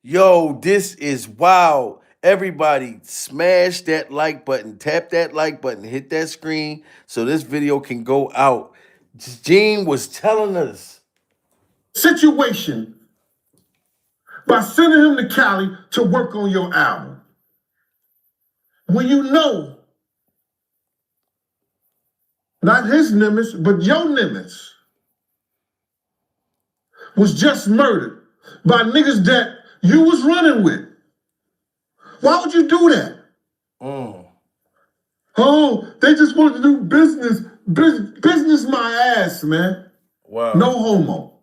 Yo, this is wild. Everybody smash that like button, tap that like button, hit that screen so this video can go out. Gene was telling us. Situation by sending him to Cali to work on your album. When you know, not his Nimitz, but your Nimitz was just murdered by niggas that you was running with. Why would you do that? Oh, they just wanted to do business. Business my ass, man. Wow. No homo.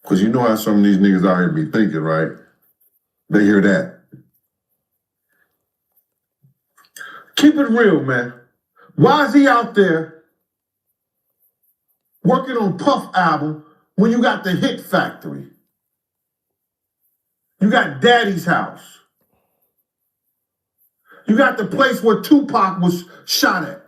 Because you know how some of these niggas out here be thinking, right? They hear that. Keep it real, man. Why is he out there working on Puff album when you got the Hit Factory. You got Daddy's House. You got the place where Tupac was shot at,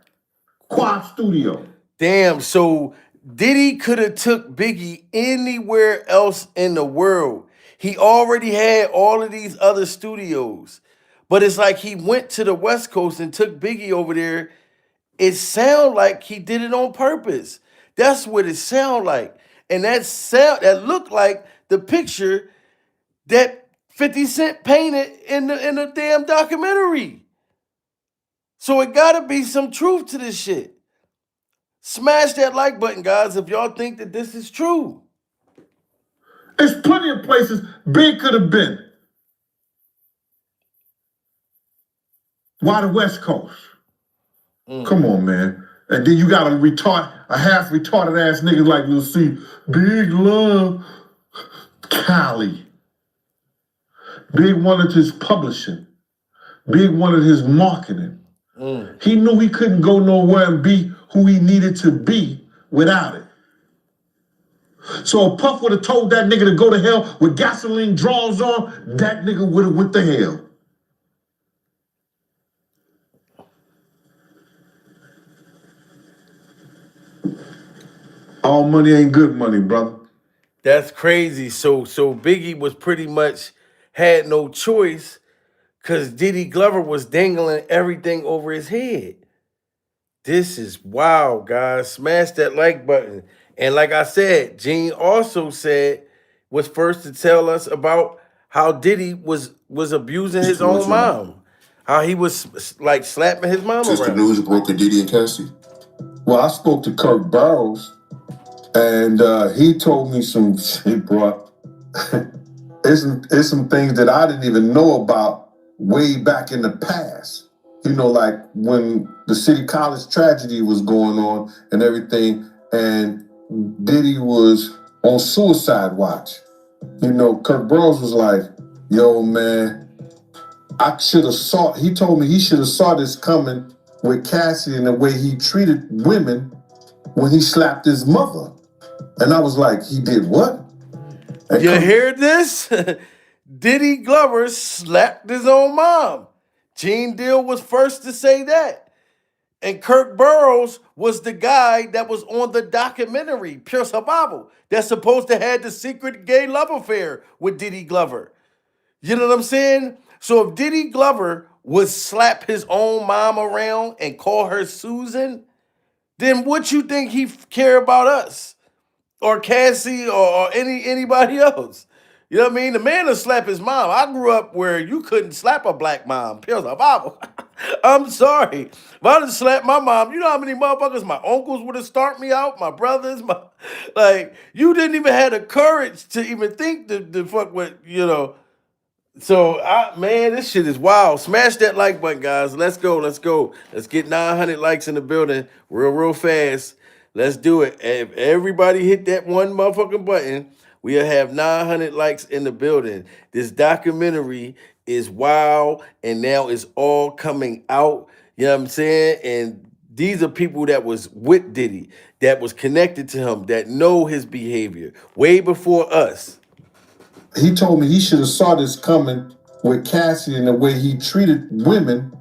Quad Studio. Damn, so Diddy could have took Biggie anywhere else in the world. He already had all of these other studios. But it's like he went to the West Coast and took Biggie over there. It sound like he did it on purpose. That's what it sound like. And that looked like the picture that 50 Cent painted in the damn documentary. So it gotta be some truth to this shit. Smash that like button, guys, if y'all think that this is true. There's plenty of places Big could have been. Why the West Coast? Come on, man. And then you got a half retarded ass nigga like Lil C. Big love Cali. Big wanted his publishing. Big wanted his marketing. He knew he couldn't go nowhere and be who he needed to be without it. So if Puff would have told that nigga to go to hell with gasoline draws on, that nigga would have went to hell. All money ain't good money, brother. That's crazy. So Biggie was pretty much had no choice because Diddy Glover was dangling everything over his head. This is wild, guys. Smash that like button. And like I said, Gene also was first to tell us about how Diddy was abusing his own mom. How he was like slapping his mom Since around. the news broke of Diddy and Cassie. Well, I spoke to Kirk Burroughs, and he told me some shit, bro. It's some things that I didn't even know about way back in the past. You know, like when the City College tragedy was going on and everything, and Diddy was on suicide watch. You know, Kirk Burroughs was like, yo, man, he told me he should have saw this coming with Cassie and the way he treated women when he slapped his mother. And I was like, he did what? And you hear this? Diddy Glover slapped his own mom. Gene Deal was first to say that. And Kirk Burroughs was the guy that was on the documentary, Pure Survival, that's supposed to have the secret gay love affair with Diddy Glover. You know what I'm saying? So if Diddy Glover would slap his own mom around and call her Susan, then what you think he care about us? Or Cassie or anybody else? You know what I mean? The man will slap his mom. I grew up where you couldn't slap a black mom. Pure survival. I'm sorry. If I done slapped my mom, you know how many motherfuckers my uncles would have started me out? My brothers, like, you didn't even have the courage to even think to fuck with, you know. So, man, this shit is wild. Smash that like button, guys. Let's go. Let's get 900 likes in the building real fast. Let's do it. If everybody hit that one motherfucking button, we'll have 900 likes in the building. This documentary is wild, and now it's all coming out. You know what I'm saying? And these are people that was with Diddy, that was connected to him, that know his behavior way before us. He told me he should have saw this coming with Cassie and the way he treated women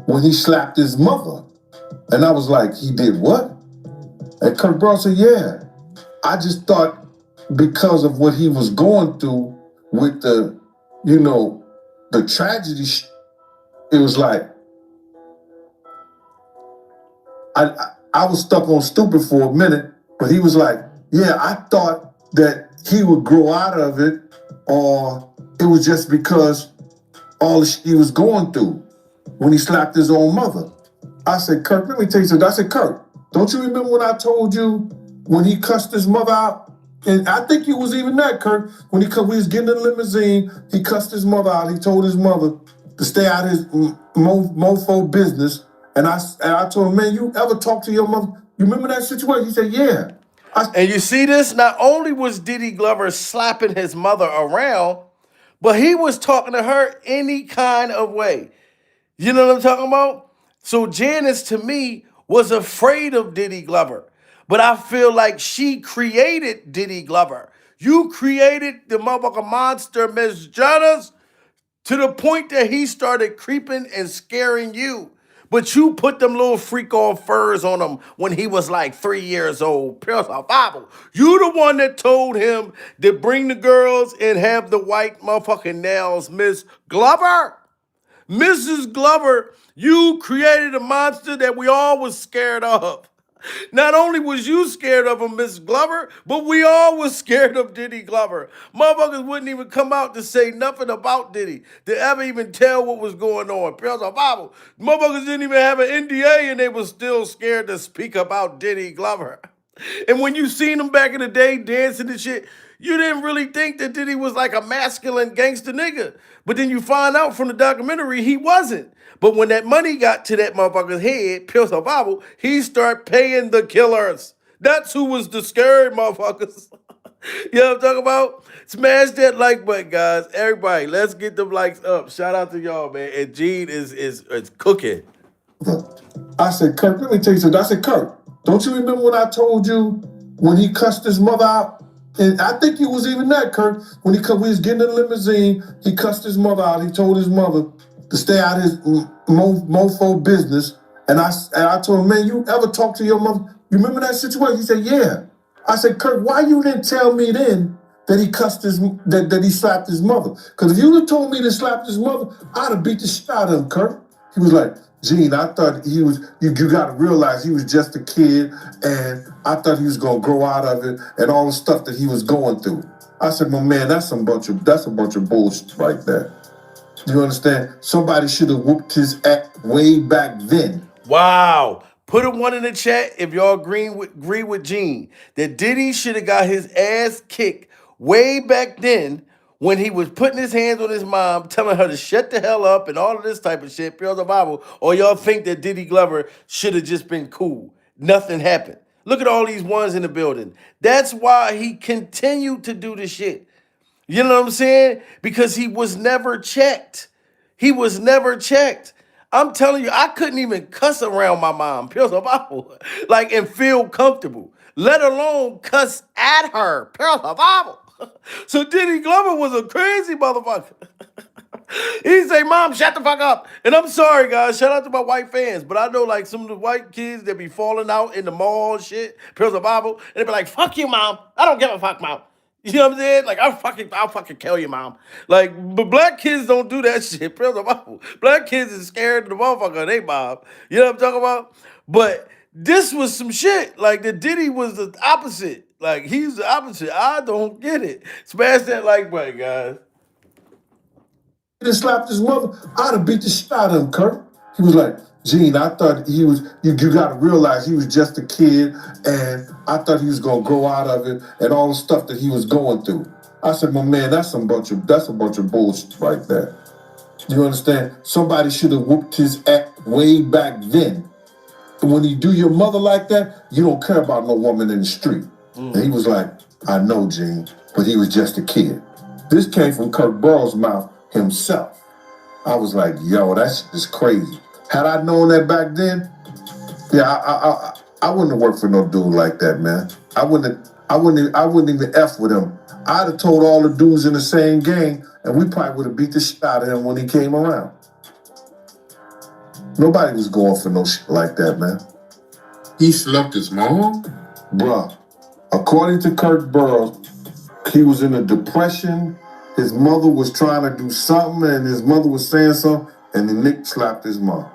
when he slapped his mother. And I was like, he did what? And Kirk Burroughs said, yeah. I just thought because of what he was going through with the, you know, the tragedy, it was like, I was stuck on stupid for a minute, but he was like, yeah, I thought that he would grow out of it, or it was just because all the shit he was going through when he slapped his own mother. I said, Kirk, let me tell you something. I said, Kirk, don't you remember when I told you when he cussed his mother out? And I think you was even that, Kirk. When we was getting in the limousine, he cussed his mother out. He told his mother to stay out of his mofo business. And I told him, man, you ever talk to your mother? You remember that situation? He said, yeah. And you see this? Not only was Diddy Glover slapping his mother around, but he was talking to her any kind of way. You know what I'm talking about? So Janice, to me, was afraid of Diddy Glover But I feel like she created Diddy Glover. You created the motherfucking monster, Miss Jonas, to the point that he started creeping and scaring you. But you put them little freak off furs on him when he was like 3 years old. Pure survival. You the one that told him to bring the girls and have the white motherfucking nails, Miss Glover. Mrs. Glover, you created a monster that we all was scared of. Not only was you scared of him, Miss Glover, but we all was scared of Diddy Glover. Motherfuckers wouldn't even come out to say nothing about Diddy, to ever even tell what was going on. Pure survival. Motherfuckers didn't even have an NDA and they was still scared to speak about Diddy Glover. And when you seen him back in the day dancing and shit, you didn't really think that Diddy was like a masculine gangster nigga. But then you find out from the documentary he wasn't. But when that money got to that motherfucker's head, pure survival, he started paying the killers. That's who was the scary motherfuckers. You know what I'm talking about? Smash that like button, guys. Everybody, let's get them likes up. Shout out to y'all, man. And Gene is cooking. I said, Kirk, let me tell you something. I said, Kirk, don't you remember when I told you when he cussed his mother out? And I think you was even that, Kirk. When we was getting in the limousine, he cussed his mother out. He told his mother to stay out of his mofo business. And I told him, man, you ever talk to your mother? You remember that situation? He said, yeah. I said, Kirk, why you didn't tell me then that he cussed that he slapped his mother? Because if you would have told me to slap his mother, I'd have beat the shit out of him, Kirk. He was like, Gene, I thought he was, you got to realize he was just a kid, and I thought he was going to grow out of it and all the stuff that he was going through. I said, my man, that's a bunch of bullshit right there. You understand? Somebody should have whooped his ass way back then. Wow. Put a one in the chat if y'all agree with Gene that Diddy should have got his ass kicked way back then when he was putting his hands on his mom, telling her to shut the hell up and all of this type of shit, pure survival, or y'all think that Diddy Glover should have just been cool. Nothing happened. Look at all these ones in the building. That's why he continued to do the shit. You know what I'm saying? Because he was never checked. He was never checked. I'm telling you, I couldn't even cuss around my mom, pure survival, like, and feel comfortable, let alone cuss at her, pure survival. So Diddy Glover was a crazy motherfucker. He say, Mom, shut the fuck up. And I'm sorry, guys. Shout out to my white fans. But I know, like, some of the white kids that be falling out in the mall and shit, pure survival, and they be like, fuck you, Mom. I don't give a fuck, Mom. You know what I'm saying? Like, I'll fucking kill you, Mom. Like, but black kids don't do that shit. Pure survival. Black kids is scared of the motherfucker of they mom. You know what I'm talking about? But this was some shit. Like, the Diddy was the opposite. Like, he's the opposite. I don't get it. Smash that like button, guys. He slapped his mother, I'd have beat the shit out of him, Kirk. He was like, Gene, I thought he was, you got to realize he was just a kid, and I thought he was going to grow out of it and all the stuff that he was going through. I said, my man, that's a bunch of bullshit right there. You understand? Somebody should have whooped his ass way back then. And when you do your mother like that, you don't care about no woman in the street. And he was like, I know, Gene, but he was just a kid. This came from Kirk Burroughs' mouth himself. I was like, yo, that's just crazy. Had I known that back then, yeah, I wouldn't have worked for no dude like that, man. I wouldn't even F with him. I'd have told all the dudes in the same gang, and we probably would have beat the shit out of him when he came around. Nobody was going for no shit like that, man. He slapped his mom? Bruh, according to Kirk Burroughs, he was in a depression. His mother was trying to do something, and his mother was saying something, and the Nick slapped his mom.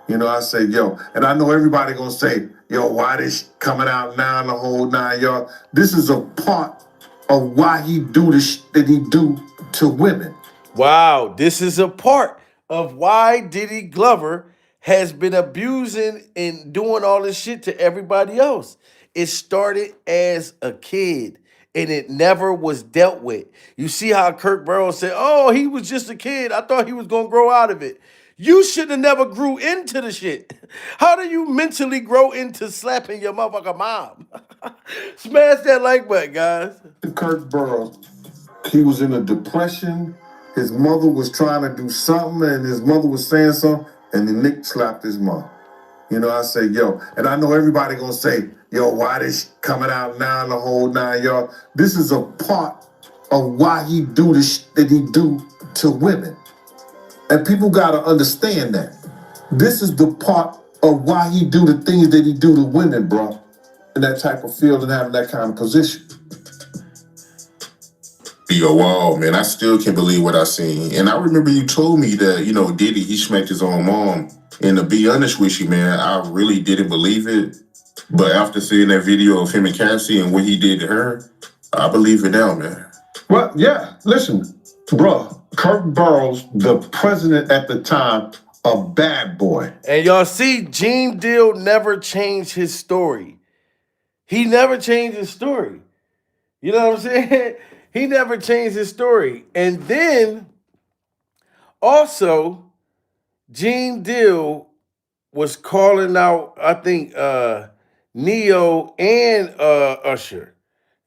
You know, I say, yo, and I know everybody gonna say, yo, why this coming out now in the whole 9 yards? This is a part of why he do the shit that he do to women. Wow, this is a part of why Diddy Glover has been abusing and doing all this shit to everybody else. It started as a kid and it never was dealt with. You see how Kirk Burroughs said, oh, he was just a kid. I thought he was going to grow out of it. You should have never grew into the shit. How do you mentally grow into slapping your motherfucking mom? Smash that like button, guys. Kirk Burroughs, he was in a depression. His mother was trying to do something, and his mother was saying something, and the Nick slapped his mom. You know, I say, yo, and I know everybody gonna say, yo, why this coming out now, the whole 9 yards? This is a part of why he do the that he do to women. And people gotta understand that. This is the part of why he do the things that he do to women, bro. In that type of field and having that kind of position. Yo, wow, man, I still can't believe what I seen. And I remember you told me that, Diddy, he smacked his own mom. And to be honest with you, man, I really didn't believe it. But after seeing that video of him and Cassie and what he did to her, I believe it now, man. Well, yeah, listen, bro, Kirk Burroughs, the president at the time, a bad boy. And y'all see, Gene Deal never changed his story. He never changed his story. You know what I'm saying? He never changed his story. And then also, Gene Deal was calling out, I think, Neo and Usher.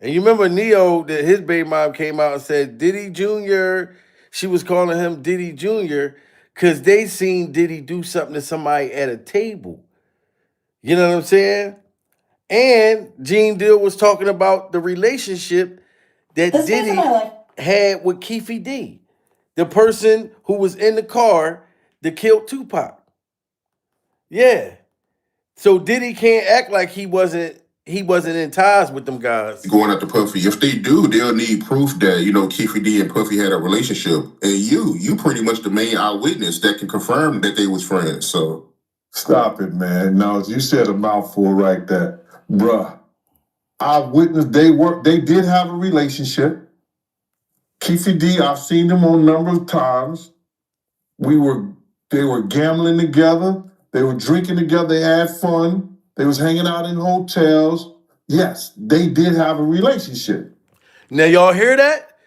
And you remember Neo, that his baby mom came out and said Diddy Jr. She was calling him Diddy Jr. because they seen Diddy do something to somebody at a table. You know what I'm saying? And Gene Deal was talking about the relationship that Diddy had with Keffe D, the person who was in the car that killed Tupac. Yeah. So Diddy can't act like he wasn't in ties with them guys. Going after Puffy. If they do, they'll need proof that, Keffe D and Puffy had a relationship. And you pretty much the main eyewitness that can confirm that they was friends. So stop it, man. No, you said a mouthful right there. Bruh. Eyewitness, they did have a relationship. Keffe D, I've seen them on a number of times. They were gambling together. They were drinking together. They had fun. They was hanging out in hotels. Yes, they did have a relationship. Now y'all hear that?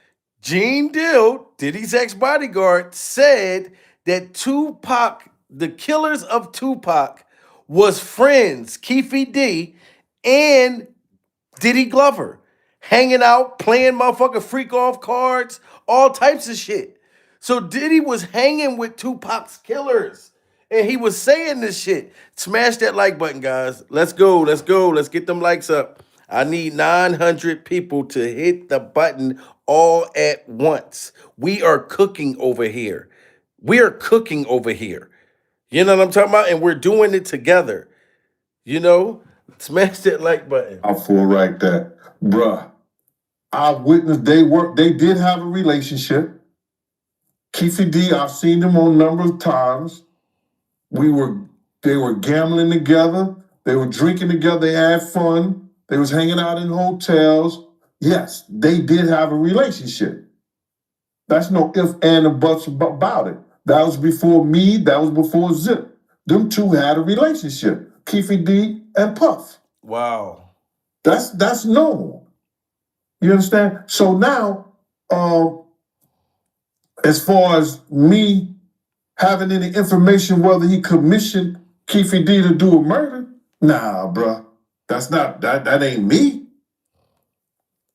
Gene Deal, Diddy's ex-bodyguard, said that Tupac, the killers of Tupac, was friends, Keffe D and Diddy Glover, hanging out, playing motherfucking freak off cards, all types of shit. So Diddy was hanging with Tupac's killers. And he was saying this shit. Smash that like button, guys. Let's go. Let's go. Let's get them likes up. I need 900 people to hit the button all at once. We are cooking over here. We are cooking over here. You know what I'm talking about? And we're doing it together. Smash that like button. I'm for right there. Bruh. Eyewitness, they did have a relationship. Keffe D, I've seen them on a number of times. They were gambling together. They were drinking together. They had fun. They was hanging out in hotels. Yes, they did have a relationship. That's no if and a buts about it. That was before me. That was before Zip. Them two had a relationship. Keffe D and Puff. Wow. That's normal. You understand? So now, as far as me having any information whether he commissioned Keffe D to do a murder, nah, bruh. That ain't me.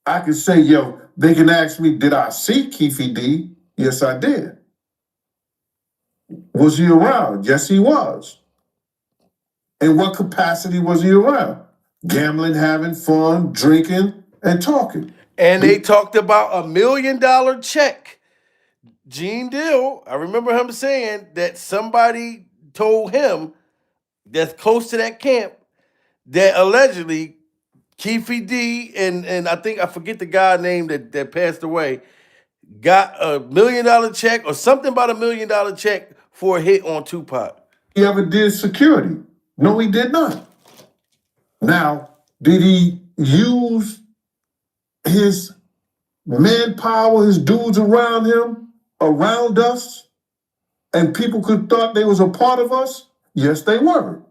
I can say, yo, they can ask me, did I see Keffe D? Yes, I did. Was he around? Yes, he was. In what capacity was he around? Gambling, having fun, drinking, and talking. And they talked about $1 million check. Gene Deal, I remember him saying that somebody told him that's close to that camp that allegedly Keffe D and I forget the guy name that passed away, got $1 million check or something about $1 million check for a hit on Tupac. He ever did security? No, he did not. Now, did he use his manpower, his dudes around him, around us, and people could thought they was a part of us? Yes, they were.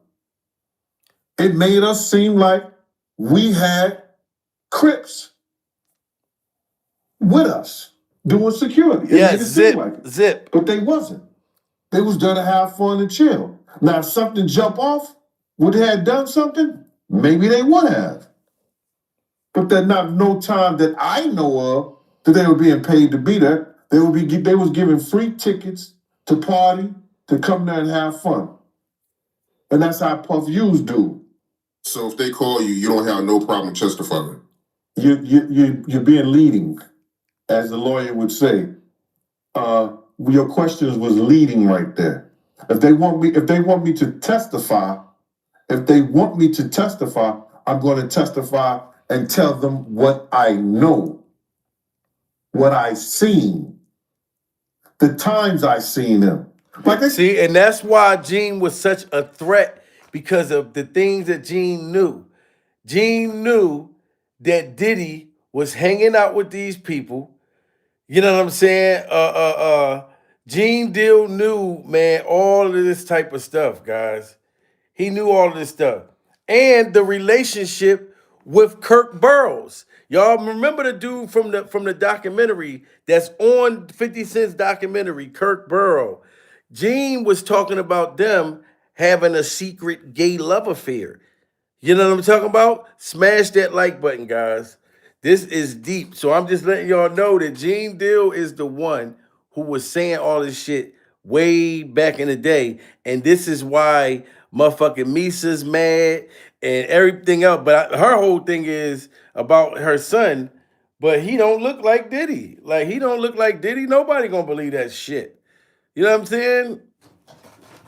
It made us seem like we had Crips with us doing security. It made it seem like it. Zip. But they wasn't. They was there to have fun and chill. Now, if something jump off, would they have done something? Maybe they would have. But there's not no time that I know of that they were being paid to be there. They was giving free tickets to party, to come there and have fun. And that's how Puff U's do. So if they call you, you don't have no problem testifying. You're being leading, as the lawyer would say. Your questions was leading right there. If they want me to testify, I'm going to testify and tell them what I know, what I seen, the times I seen them. See, and that's why Gene was such a threat, because of the things that Gene knew. Gene knew that Diddy was hanging out with these people. You know what I'm saying? Gene Deal knew, man, all of this type of stuff, guys. He knew all of this stuff. And the relationship with Kirk Burroughs. Y'all remember the dude from the documentary that's on 50 Cent's documentary, Kirk Burroughs. Gene was talking about them having a secret gay love affair. You know what I'm talking about? Smash that like button, guys. This is deep. So I'm just letting y'all know that Gene Deal is the one who was saying all this shit way back in the day. And this is why motherfucking Misa's mad and everything else. But her whole thing is about her son, but he don't look like Diddy. Like, he don't look like Diddy. Nobody gonna believe that shit. You know what I'm saying?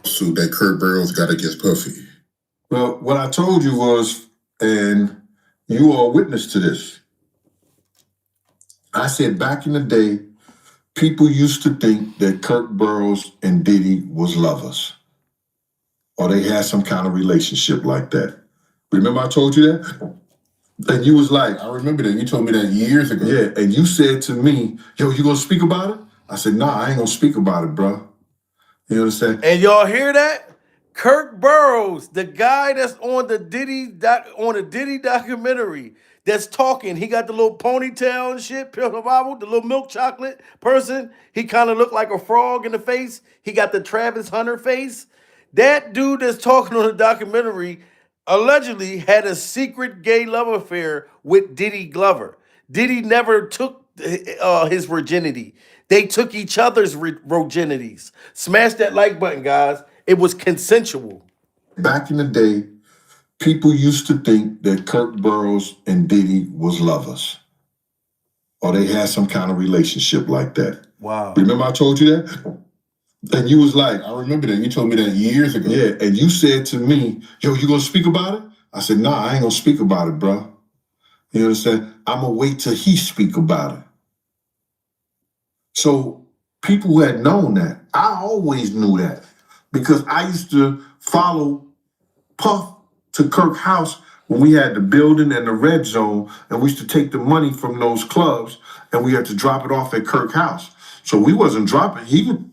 So that Kirk Burroughs got against Puffy. Well, what I told you was, and you are a witness to this, I said back in the day, people used to think that Kirk Burroughs and Diddy was lovers, or they had some kind of relationship like that. Remember I told you that? And you was like, I remember that. You told me that years ago. yeah, and you said to me, yo, you gonna speak about it? I said, nah, I ain't gonna speak about it, bro. You understand? And y'all hear that? Kirk Burroughs, the guy that's on the Diddy documentary, that's talking. He got the little ponytail and shit, pure survival, the little milk chocolate person. He kind of looked like a frog in the face. He got the Travis Hunter face. That dude that's talking on the documentary allegedly had a secret gay love affair with Diddy Glover. Diddy never took his virginity. They took each other's virginities. Smash that like button, guys. It was consensual. Back in the day, people used to think that Kirk Burroughs and Diddy was lovers, or they had some kind of relationship like that. Wow. Remember I told you that? And you was like, I remember that. You told me that years ago. yeah, and you said to me, yo, you gonna speak about it? I said, nah, I ain't gonna speak about it, bro. You understand? I'm gonna wait till he speak about it. So people who had known that, I always knew that, because I used to follow Puff to Kirk house when we had the building and the red zone, and we used to take the money from those clubs and we had to drop it off at Kirk house. So we wasn't dropping. He would,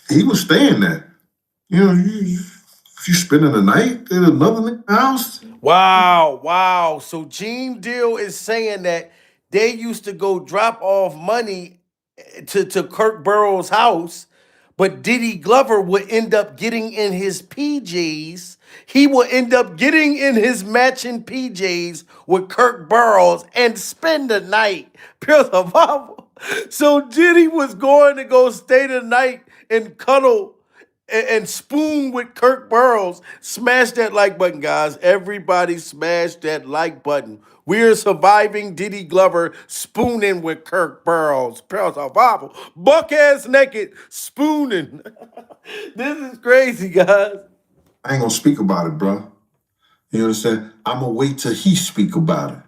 he was staying there. If you spending the night at another house. Wow. So Gene Deal is saying that they used to go drop off money to Kirk Burroughs' house, but Diddy Glover would end up getting in his PJs. He would end up getting in his matching PJs with Kirk Burroughs and spend the night. Pure survival. So Diddy was going to go stay the night and cuddle and spoon with Kirk Burroughs. Smash that like button, guys. Everybody smash that like button. We're surviving Diddy Glover spooning with Kirk Burroughs. Pure survival. Buck ass naked spooning. This is crazy, guys. I ain't gonna speak about it, bro. You understand? I'm gonna wait till he speak about it.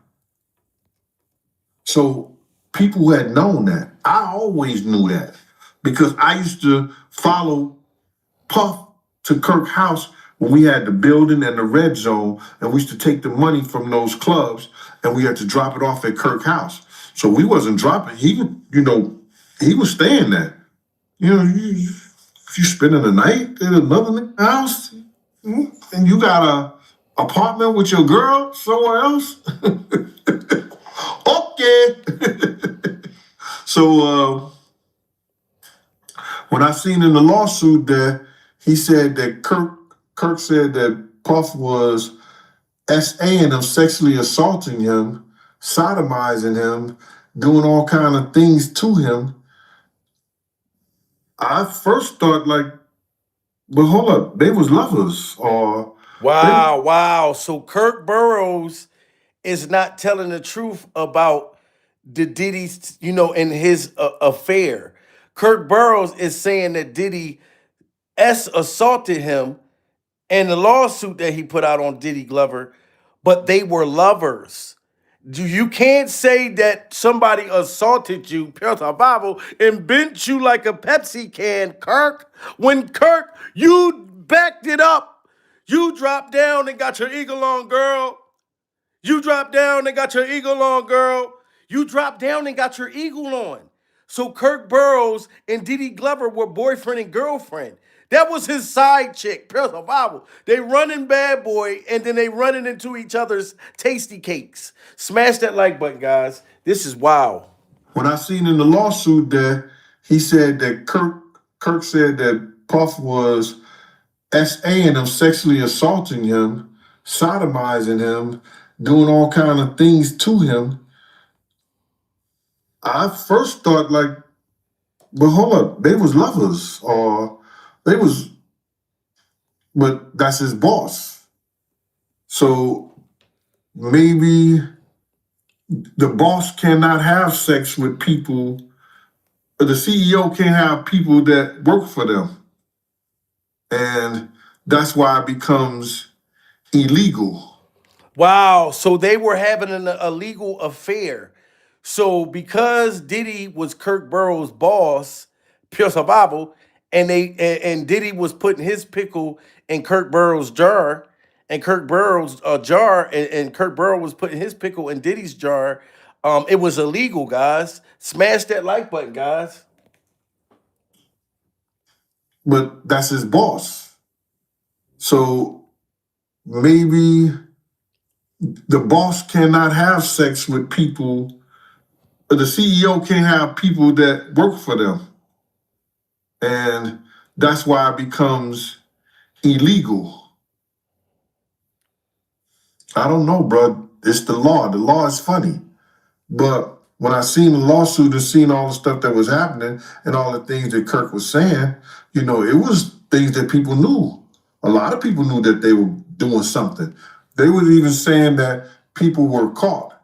So people who had known that, I always knew that, because I used to follow Puff to Kirk house when we had the building and the red zone, and we used to take the money from those clubs and we had to drop it off at Kirk house. So we wasn't dropping. He would, he was staying there. If you spending the night at another house and you got a apartment with your girl somewhere else, okay. So when I seen in the lawsuit that he said that Kirk said that Puff was S.A.ing him, sexually assaulting him, sodomizing him, doing all kind of things to him, I first thought, like, But hold up, they was lovers, or Wow. So Kirk Burroughs is not telling the truth about the Diddy's, in his affair. Kirk Burroughs is saying that Diddy assaulted him in the lawsuit that he put out on Diddy Glover, but they were lovers. You can't say that somebody assaulted you, Pure Bible, and bent you like a Pepsi can, Kirk. When Kirk, you backed it up. You dropped down and got your eagle on, girl. You dropped down and got your eagle on, girl. You dropped down and got your eagle on. So Kirk Burroughs and Diddy Glover were boyfriend and girlfriend. That was his side chick, Pure Survival. They running bad boy and then they running into each other's tasty cakes. Smash that like button, guys. This is wow. when I seen in the lawsuit that he said that Kirk said that Puff was SA&M sexually assaulting him, sodomizing him, doing all kind of things to him. I first thought like, but hold up, they was lovers, or they was, but that's his boss. So maybe the boss cannot have sex with people, or the CEO can't have people that work for them. And that's why it becomes illegal. Wow. So they were having an illegal affair. So because Diddy was Kirk Burroughs' boss, Pure Survival, and Diddy was putting his pickle in Kirk Burroughs' jar, and Kirk Burroughs' jar, and Kirk Burrow was putting his pickle in Diddy's jar. It was illegal, guys. Smash that like button, guys. But that's his boss. So maybe the boss cannot have sex with people, or the CEO can't have people that work for them. And that's why it becomes illegal. I don't know, bro. It's the law. The law is funny. But when I seen the lawsuit and seen all the stuff that was happening and all the things that Kirk was saying, it was things that people knew. A lot of people knew that they were doing something. They were even saying that people were caught.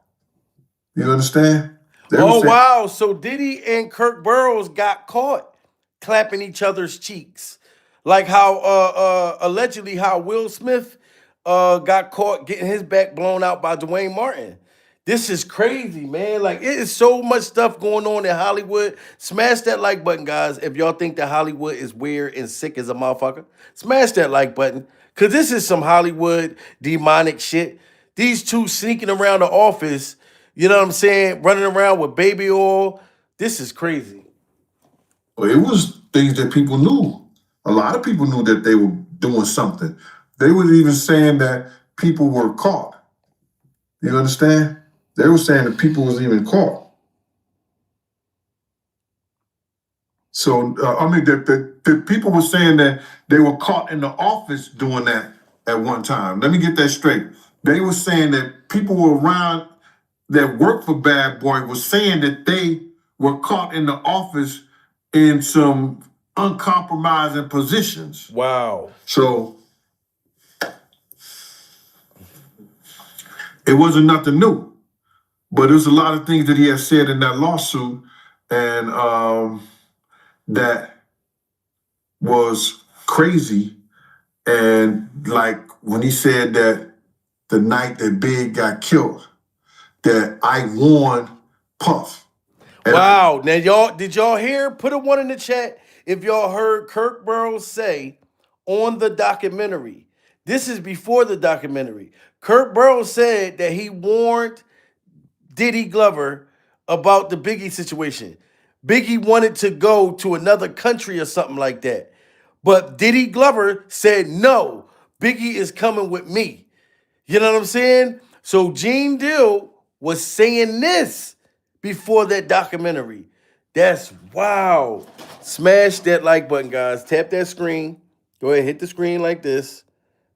You understand? Oh, wow. So Diddy and Kirk Burroughs got caught clapping each other's cheeks. Like how allegedly how Will Smith got caught getting his back blown out by Dwayne Martin. This is crazy, man. Like, it is so much stuff going on in Hollywood. Smash that like button, guys, if y'all think that Hollywood is weird and sick as a motherfucker. Smash that like button, because this is some Hollywood demonic shit. These two sneaking around the office, you know what I'm saying, running around with baby oil. This is crazy. It was things that people knew. A lot of people knew that they were doing something. They were even saying that people were caught. You understand? They were saying that people was even caught. So, the people were saying that they were caught in the office doing that at one time. Let me get that straight. They were saying that people were around that worked for Bad Boy was saying that they were caught in the office in some uncompromising positions. Wow. So it wasn't nothing new, but there's a lot of things that he has said in that lawsuit, and that was crazy. And like when he said that the night that Big got killed, that I warned Puff. Wow. Now, did y'all hear? Put a one in the chat if y'all heard Kirk Burroughs say on the documentary. This is before the documentary. Kirk Burroughs said that he warned Diddy Glover about the Biggie situation. Biggie wanted to go to another country or something like that. But Diddy Glover said, no, Biggie is coming with me. You know what I'm saying? So Gene Deal was saying this before that documentary. That's wow. Smash that like button, guys. Tap that screen. Go ahead, hit the screen like this.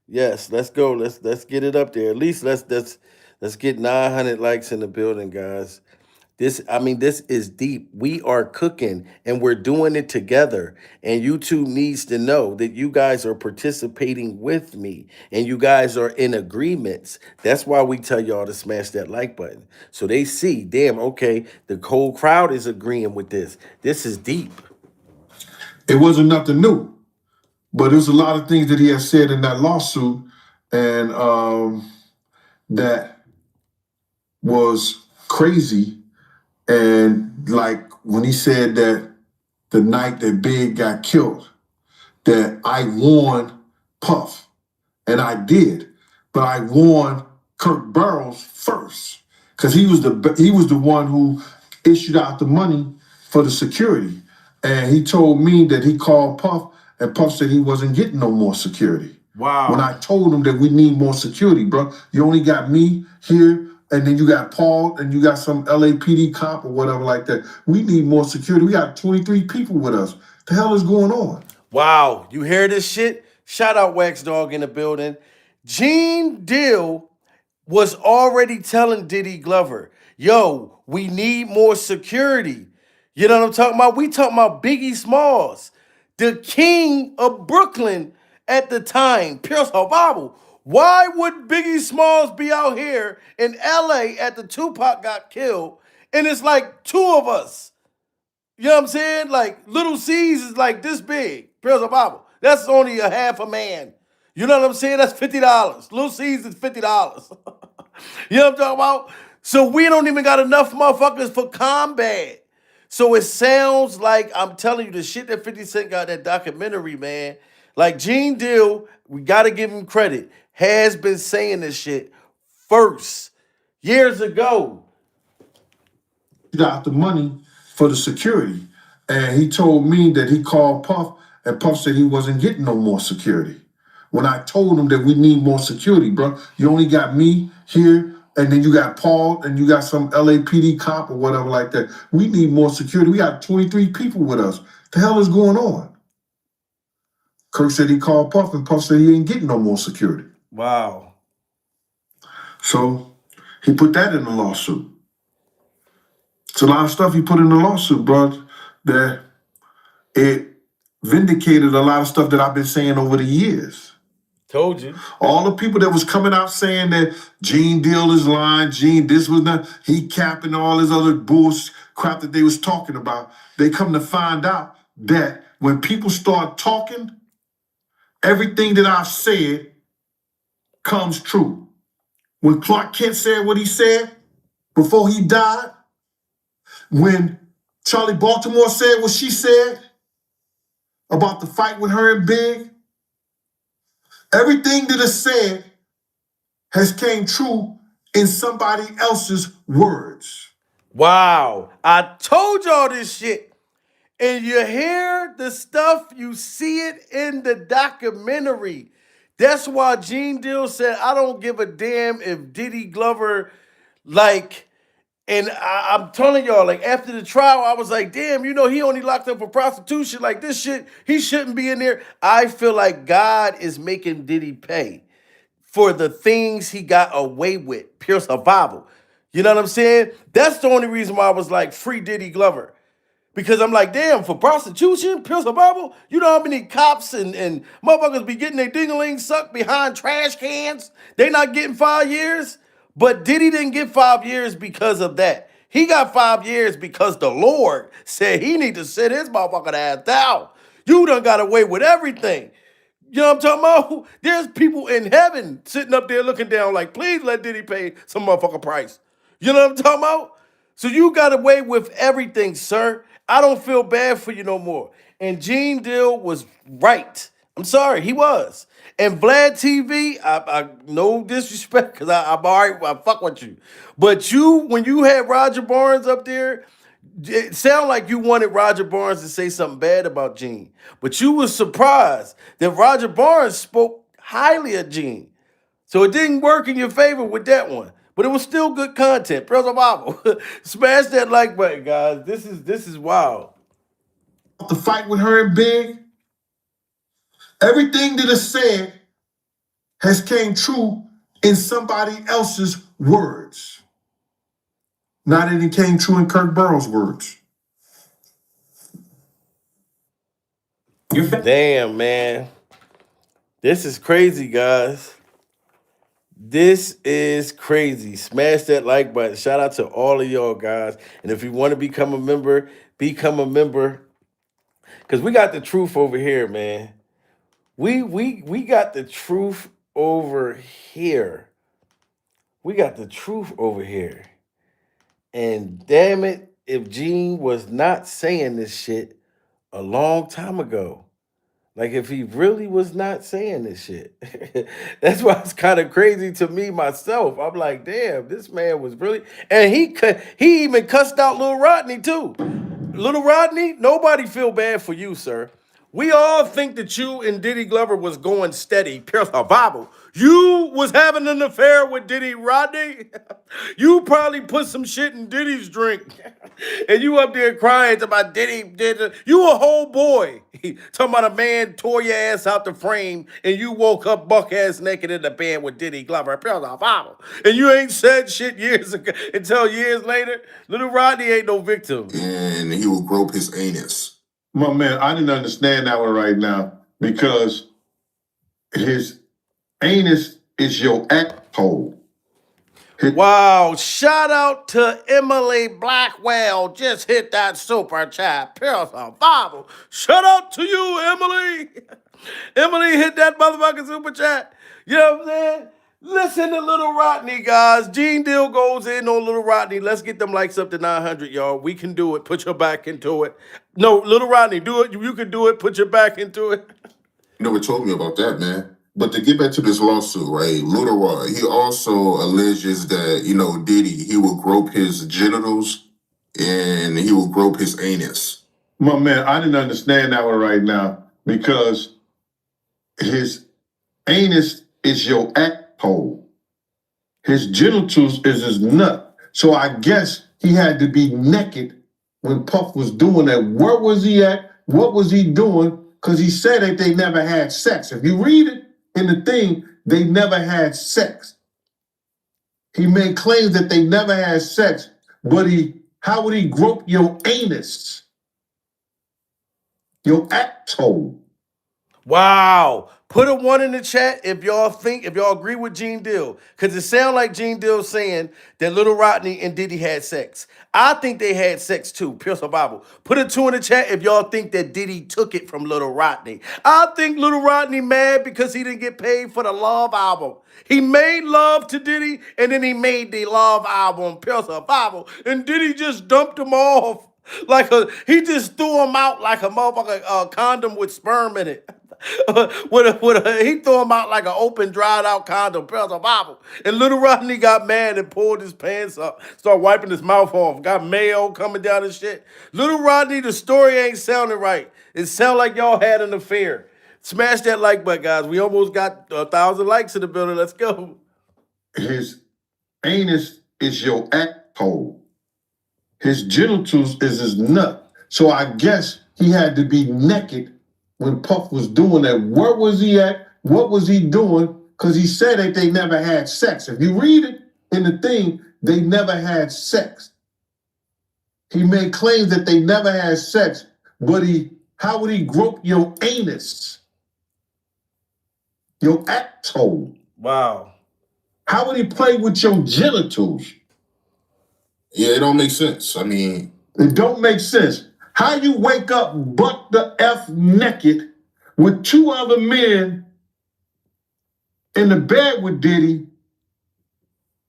Yes, let's go. Let's get it up there. At least let's get 900 likes in the building, guys. This is deep. We are cooking and we're doing it together. And YouTube needs to know that you guys are participating with me and you guys are in agreements. That's why we tell y'all to smash that like button. So they see, damn, okay, the whole crowd is agreeing with this. This is deep. It wasn't nothing new, but there's a lot of things that he has said in that lawsuit, and that was crazy. And like when he said that the night that Big got killed, that I warned Puff, and I did, but I warned Kirk Burroughs first because he was the one who issued out the money for the security, and he told me that he called Puff, and Puff said he wasn't getting no more security. Wow. When I told him that we need more security, bro, you only got me here. And then you got Paul, and you got some LAPD cop or whatever like that. We need more security. We got 23 people with us. The hell is going on? Wow, you hear this shit? Shout out Wax Dog in the building. Gene Deal was already telling Diddy Glover, yo, we need more security. You know what I'm talking about? We talking about Biggie Smalls, the king of Brooklyn at the time. Pure survival. Why would Biggie Smalls be out here in LA at the Tupac got killed? And it's like two of us. You know what I'm saying? Like Little C's is like this big. Pure survival. That's only a half a man. You know what I'm saying? That's $50. Little C's is $50. You know what I'm talking about? So we don't even got enough motherfuckers for combat. So it sounds like, I'm telling you, the shit that 50 Cent got in that documentary, man. Like Gene Deal, we gotta give him credit, has been saying this shit first years ago. Got the money for the security, and he told me that he called Puff, and Puff said he wasn't getting no more security. When I told him that we need more security, bro, you only got me here, and then you got Paul, and you got some LAPD cop or whatever like that. We need more security. We got 23 people with us. The hell is going on? Kirk said he called Puff, and Puff said he ain't getting no more security. Wow. So he put that in the lawsuit. It's a lot of stuff he put in the lawsuit, bro, that it vindicated a lot of stuff that I've been saying over the years. Told you. All the people that was coming out saying that Gene Deal is lying, Gene this was not, he capping all this other bullshit crap that they was talking about, they come to find out that when people start talking, everything that I've said comes true. When Clark Kent said what he said before he died, when Charlie Baltimore said what she said about the fight with her and Big, everything that is said has came true in somebody else's words. Wow. I told y'all this shit. And you hear the stuff, you see it in the documentary. That's why Gene Deal said, I don't give a damn if Diddy Glover, like, and I'm telling y'all, like, after the trial, I was like, damn, you know, he only locked up for prostitution. Like, this shit, he shouldn't be in there. I feel like God is making Diddy pay for the things he got away with. Pure survival. You know what I'm saying? That's the only reason why I was like, free Diddy Glover. Because I'm like, damn, for prostitution, pure survival, you know how many cops and motherfuckers be getting their ding-a-ling sucked behind trash cans? They not getting 5 years? But Diddy didn't get 5 years because of that. He got 5 years because the Lord said he need to sit his motherfucking ass down. You done got away with everything. You know what I'm talking about? There's people in heaven sitting up there looking down like, please let Diddy pay some motherfucking price. You know what I'm talking about? So you got away with everything, sir. I don't feel bad for you no more. And Gene Deal was right. I'm sorry, he was. And Vlad TV, I no disrespect, because I'm all right, I fuck with you. But you, when you had Roger Barnes up there, it sounded like you wanted Roger Barnes to say something bad about Gene. But you was surprised that Roger Barnes spoke highly of Gene. So it didn't work in your favor with that one. But it was still good content. Press the Bible. Smash that like button, guys. This is wild. The fight with her and Big, everything that is said has came true in somebody else's words. Not that it came true in Kirk Burroughs' words. Damn, man. This is crazy, guys. This is crazy. Smash that like button. Shout out to all of y'all, guys. And if you want to become a member, become a member. Because we got the truth over here, man. We got the truth over here. We got the truth over here. And damn it, if Gene was not saying this shit a long time ago, like if he really was not saying this shit, that's why it's kind of crazy to me myself. I'm like, damn, this man was really, and he even cussed out Lil Rodney too. Little Rodney, nobody feel bad for you, sir. We all think that you and Diddy Glover was going steady. Pure survival. You was having an affair with Diddy Rodney. You probably put some shit in Diddy's drink. And you up there crying about Diddy did it. You a whole boy. Talking about a man tore your ass out the frame and you woke up buck ass naked in the bed with Diddy Glover. Pure survival. And you ain't said shit years ago until years later. Little Rodney ain't no victim. And he will grope his anus. My man, I didn't understand that one right now because his anus is your asshole. Wow, shout out to Emily Blackwell. Just hit that super chat. Pure survival. Shout out to you, Emily. Emily hit that motherfucking super chat. You know what I'm saying? Listen to Little Rodney, guys. Gene Deal goes in on Little Rodney. Let's get them likes up to 900, y'all. We can do it. Put your back into it. No, Little Rodney, do it. You can do it. Put your back into it. You never told me about that, man. But to get back to this lawsuit, right? Little Rod, he also alleges that, Diddy, he will grope his genitals and he will grope his anus. My man, I didn't understand that one right now because his anus is your asshole. His genitals is his nut. So I guess he had to be naked when Puff was doing that. Where was he at? What was he doing? Because he said that they never had sex. If you read it in the thing, they never had sex. He made claims that they never had sex, but how would he grope your anus? Your asshole. Wow. Put a 1 in the chat if y'all agree with Gene Deal. Because it sounds like Gene Deal saying that Little Rodney and Diddy had sex. I think they had sex too. Pure survival. Put a 2 in the chat if y'all think that Diddy took it from Little Rodney. I think Little Rodney mad because he didn't get paid for the Love album. He made love to Diddy and then he made the Love album, Pure Survival. And Diddy just dumped him off. He just threw him out like a motherfucker condom with sperm in it. He threw him out like an open, dried out condom, Pure Survival. And Little Rodney got mad and pulled his pants up, started wiping his mouth off, got mayo coming down and shit. Little Rodney, the story ain't sounding right. It sound like y'all had an affair. Smash that like button, guys. We almost got 1,000 likes in the building. Let's go. His anus is your asshole. His genitals is his nut. So I guess he had to be naked when Puff was doing that. Where was he at? What was he doing? Because he said that they never had sex. If you read it in the thing, they never had sex. He made claims that they never had sex, but how would he grope your anus? Your asshole. Wow. How would he play with your genitals? Yeah, it don't make sense. I mean, it don't make sense. How you wake up butt the F naked with 2 other men in the bed with Diddy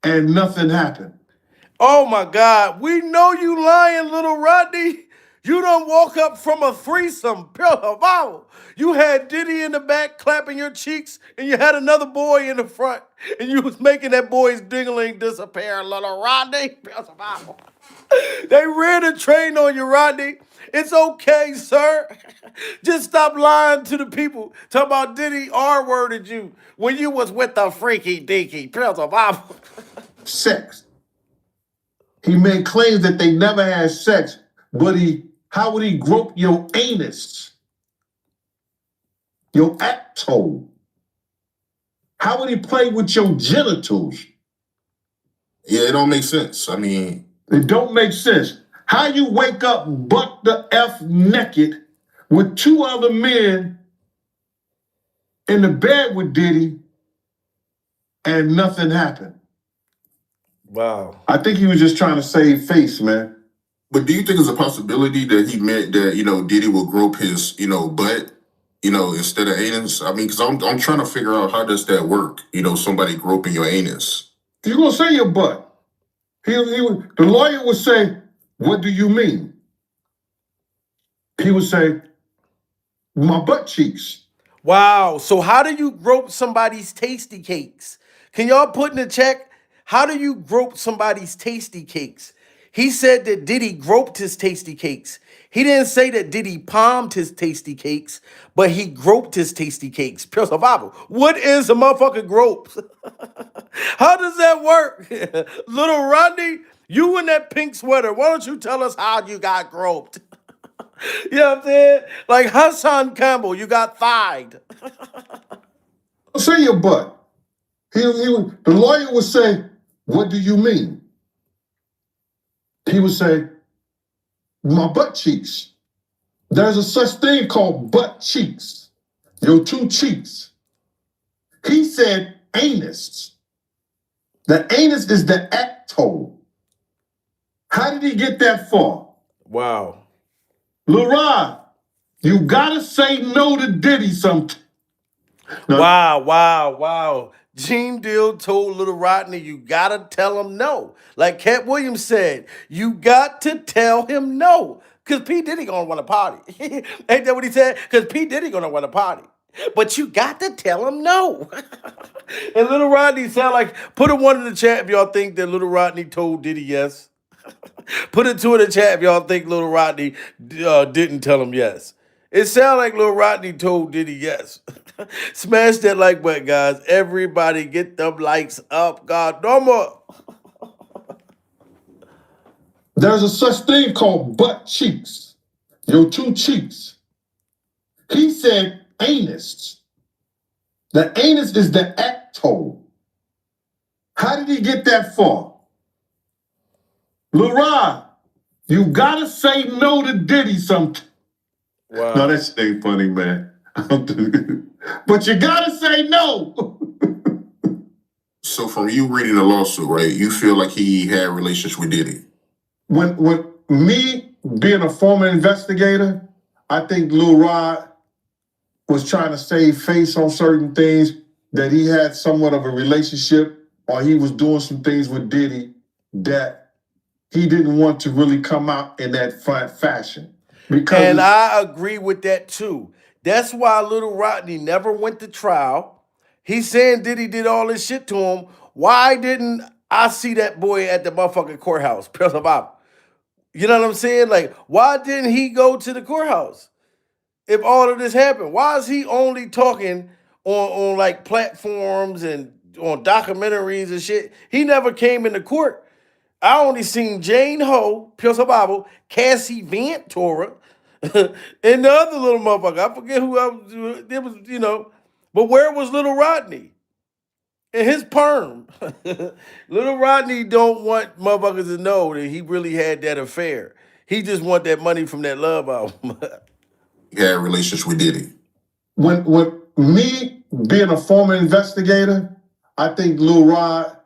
and nothing happened? Oh my God. We know you lying, Little Rodney. You done woke up from a threesome, Pure Survival. You had Diddy in the back clapping your cheeks, and you had another boy in the front, and you was making that boy's dingling disappear, Little Rodney. Pure Survival. They ran a train on you, Rodney. It's okay, sir. Just stop lying to the people. Talk about Diddy R-worded you when you was with the freaky deaky. Pure Survival. Sex. He made claims that they never had sex, but how would he grope your anus? Your asshole. How would he play with your genitals? Yeah, it don't make sense. I mean, It don't make sense. How you wake up butt the F naked with two other men in the bed with Diddy and nothing happened? Wow. I think he was just trying to save face, man. But do you think it's a possibility that he meant that, Diddy will grope his, butt, instead of anus? I mean, because I'm trying to figure out how does that work? Somebody groping your anus. You're going to say your butt. The lawyer would say, what do you mean? He would say, my butt cheeks. Wow. So how do you grope somebody's tasty cakes? Can y'all put in the check? How do you grope somebody's tasty cakes? He said that Diddy groped his tasty cakes. He didn't say that Diddy palmed his tasty cakes, but he groped his tasty cakes. Pure survival. What is a motherfucking grope? How does that work? Little Rodney, you in that pink sweater. Why don't you tell us how you got groped? You know what I'm saying? Like Hassan Campbell, you got thighed. Say your butt. The lawyer would say, what do you mean? He would say, my butt cheeks. There's a such thing called butt cheeks. Your two cheeks. He said anus. The anus is the ectole. How did he get that far? Wow. Lil Rod, you gotta say no to Diddy sometime. Wow. Gene Deal told Little Rodney, you gotta tell him no. Like Cat Williams said, you got to tell him no. Cause P. Diddy gonna want to party. Ain't that what he said? Cause P. Diddy gonna want to party. But you got to tell him no. And Little Rodney sound like, put a one in the chat if y'all think that Little Rodney told Diddy yes. Put a two in the chat if y'all think Little Rodney didn't tell him yes. It sounds like Little Rodney told Diddy yes. Smash that like button, guys. Everybody get them likes up. God, no more. There's a such thing called butt cheeks. Your two cheeks. He said anus. The anus is the ectole. How did he get that far? Lil Rod, you gotta say no to Diddy sometime. Wow. No, that shit ain't funny, man. But you gotta say no. So from you reading the lawsuit, right, you feel like he had relations with Diddy? When me being a former investigator, I think Lil Rod was trying to save face on certain things, that he had somewhat of a relationship or he was doing some things with Diddy that he didn't want to really come out in that fashion. And I agree with that too. That's why Little Rodney never went to trial. He's saying Diddy did all this shit to him. Why didn't I see that boy at the motherfucking courthouse? You know what I'm saying? Like, why didn't he go to the courthouse if all of this happened? Why is he only talking on like platforms and on documentaries and shit? He never came into court. I only seen Jane Ho, Pure Survival, Cassie Ventura, and the other little motherfucker. I forget who else. It was, But where was Little Rodney? And his perm. Little Rodney don't want motherfuckers to know that he really had that affair. He just want that money from that love album. He had relations with Diddy. When me being a former investigator, I think Lil Rod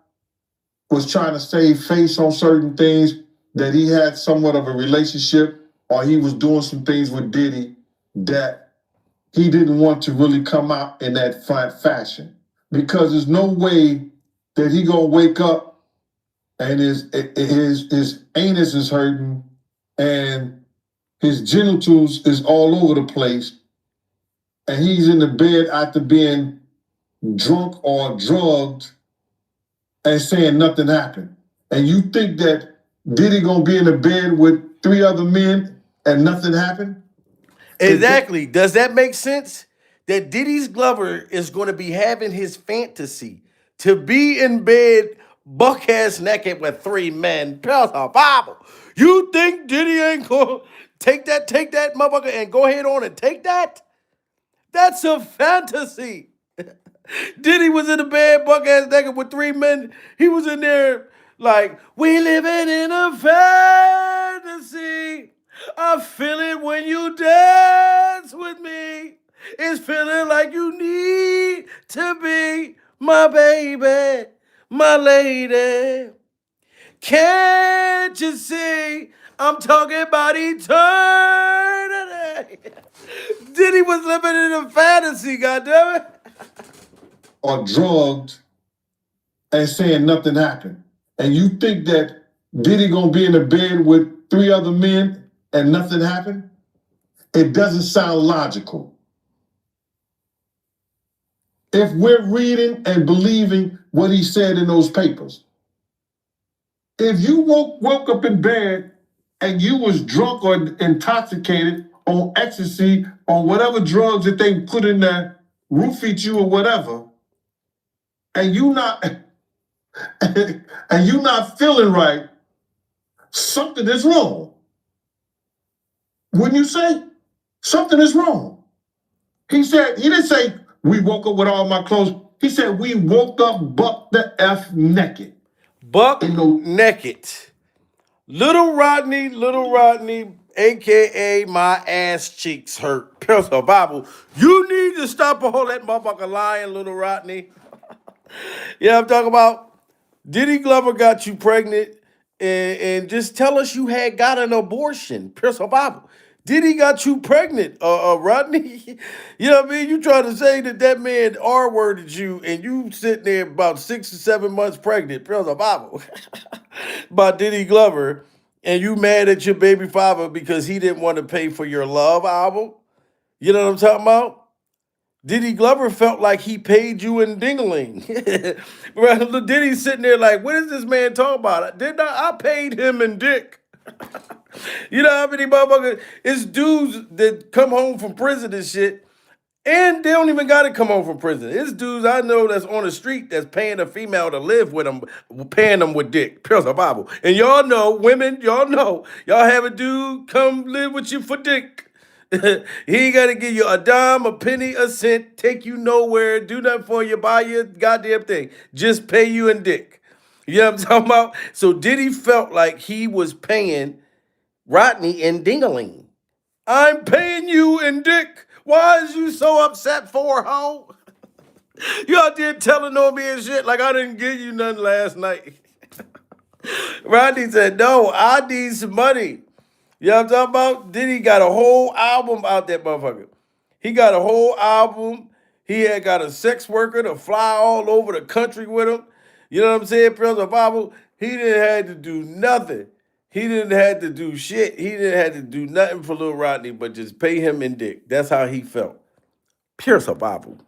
was trying to save face on certain things, that he had somewhat of a relationship or he was doing some things with Diddy that he didn't want to really come out in that fashion. Because there's no way that he gonna wake up and his anus is hurting and his genitals is all over the place and he's in the bed after being drunk or drugged and saying nothing happened. And you think that Diddy gonna be in the bed with three other men and nothing happened? Exactly. Does that make sense? That Diddy's Glover is going to be having his fantasy to be in bed buck ass naked with three men. Bible. You think Diddy ain't going to take that motherfucker and go ahead on and take that? That's a fantasy. Diddy was in the bed buck ass naked with three men. He was in there Like, we living in a fantasy. I feel it when you dance with me. It's feeling like you need to be my baby, my lady. Can't you see? I'm talking about eternity. Diddy was living in a fantasy, goddammit. Or drugged and saying nothing happened. And you think that Diddy gonna be in the bed with 3 other men and nothing happened? It doesn't sound logical. If we're reading and believing what he said in those papers, if you woke up in bed and you was drunk or intoxicated on ecstasy, on whatever drugs that they put in there, roofied you or whatever, and you not and you not feeling right, something is wrong. Wouldn't you say? Something is wrong. He didn't say we woke up with all my clothes. He said we woke up buck the F naked. Buck naked. Little Rodney, aka my ass cheeks hurt. Pills of Bible. You need to stop all that motherfucker lying, Little Rodney. Yeah, I'm talking about Diddy Glover got you pregnant and just tell us you had got an abortion. Pills of Bible. Diddy got you pregnant, Rodney. You know what I mean? You trying to say that man R-worded you and you sitting there about 6 or 7 months pregnant. Pills of Bible. By Diddy Glover, and you mad at your baby father because he didn't want to pay for your Love album? You know what I'm talking about? Diddy Glover felt like he paid you in dingling. Diddy's sitting there like, what is this man talking about? I paid him in dick. You know how many motherfuckers? It's dudes that come home from prison and shit. And they don't even got to come home from prison. It's dudes I know that's on the street that's paying a female to live with them, paying them with dick. Pills of Bible. And y'all know, women, y'all have a dude come live with you for dick. He ain't got to give you a dime, a penny, a cent, take you nowhere, do nothing for you, buy you a goddamn thing. Just pay you in dick. You know what I'm talking about? So Diddy felt like he was paying Rodney in dingaling. I'm paying you in dick. Why is you so upset for, ho? You out there telling on me and shit like I didn't give you nothing last night. Rodney said, no, I need some money. You know what I'm talking about? Diddy got a whole album out that motherfucker. He got a whole album. He had got a sex worker to fly all over the country with him. You know what I'm saying? President Bible, he didn't have to do nothing. He didn't have to do shit. He didn't have to do nothing for Lil Rodney but just pay him in dick. That's how he felt. Pure survival.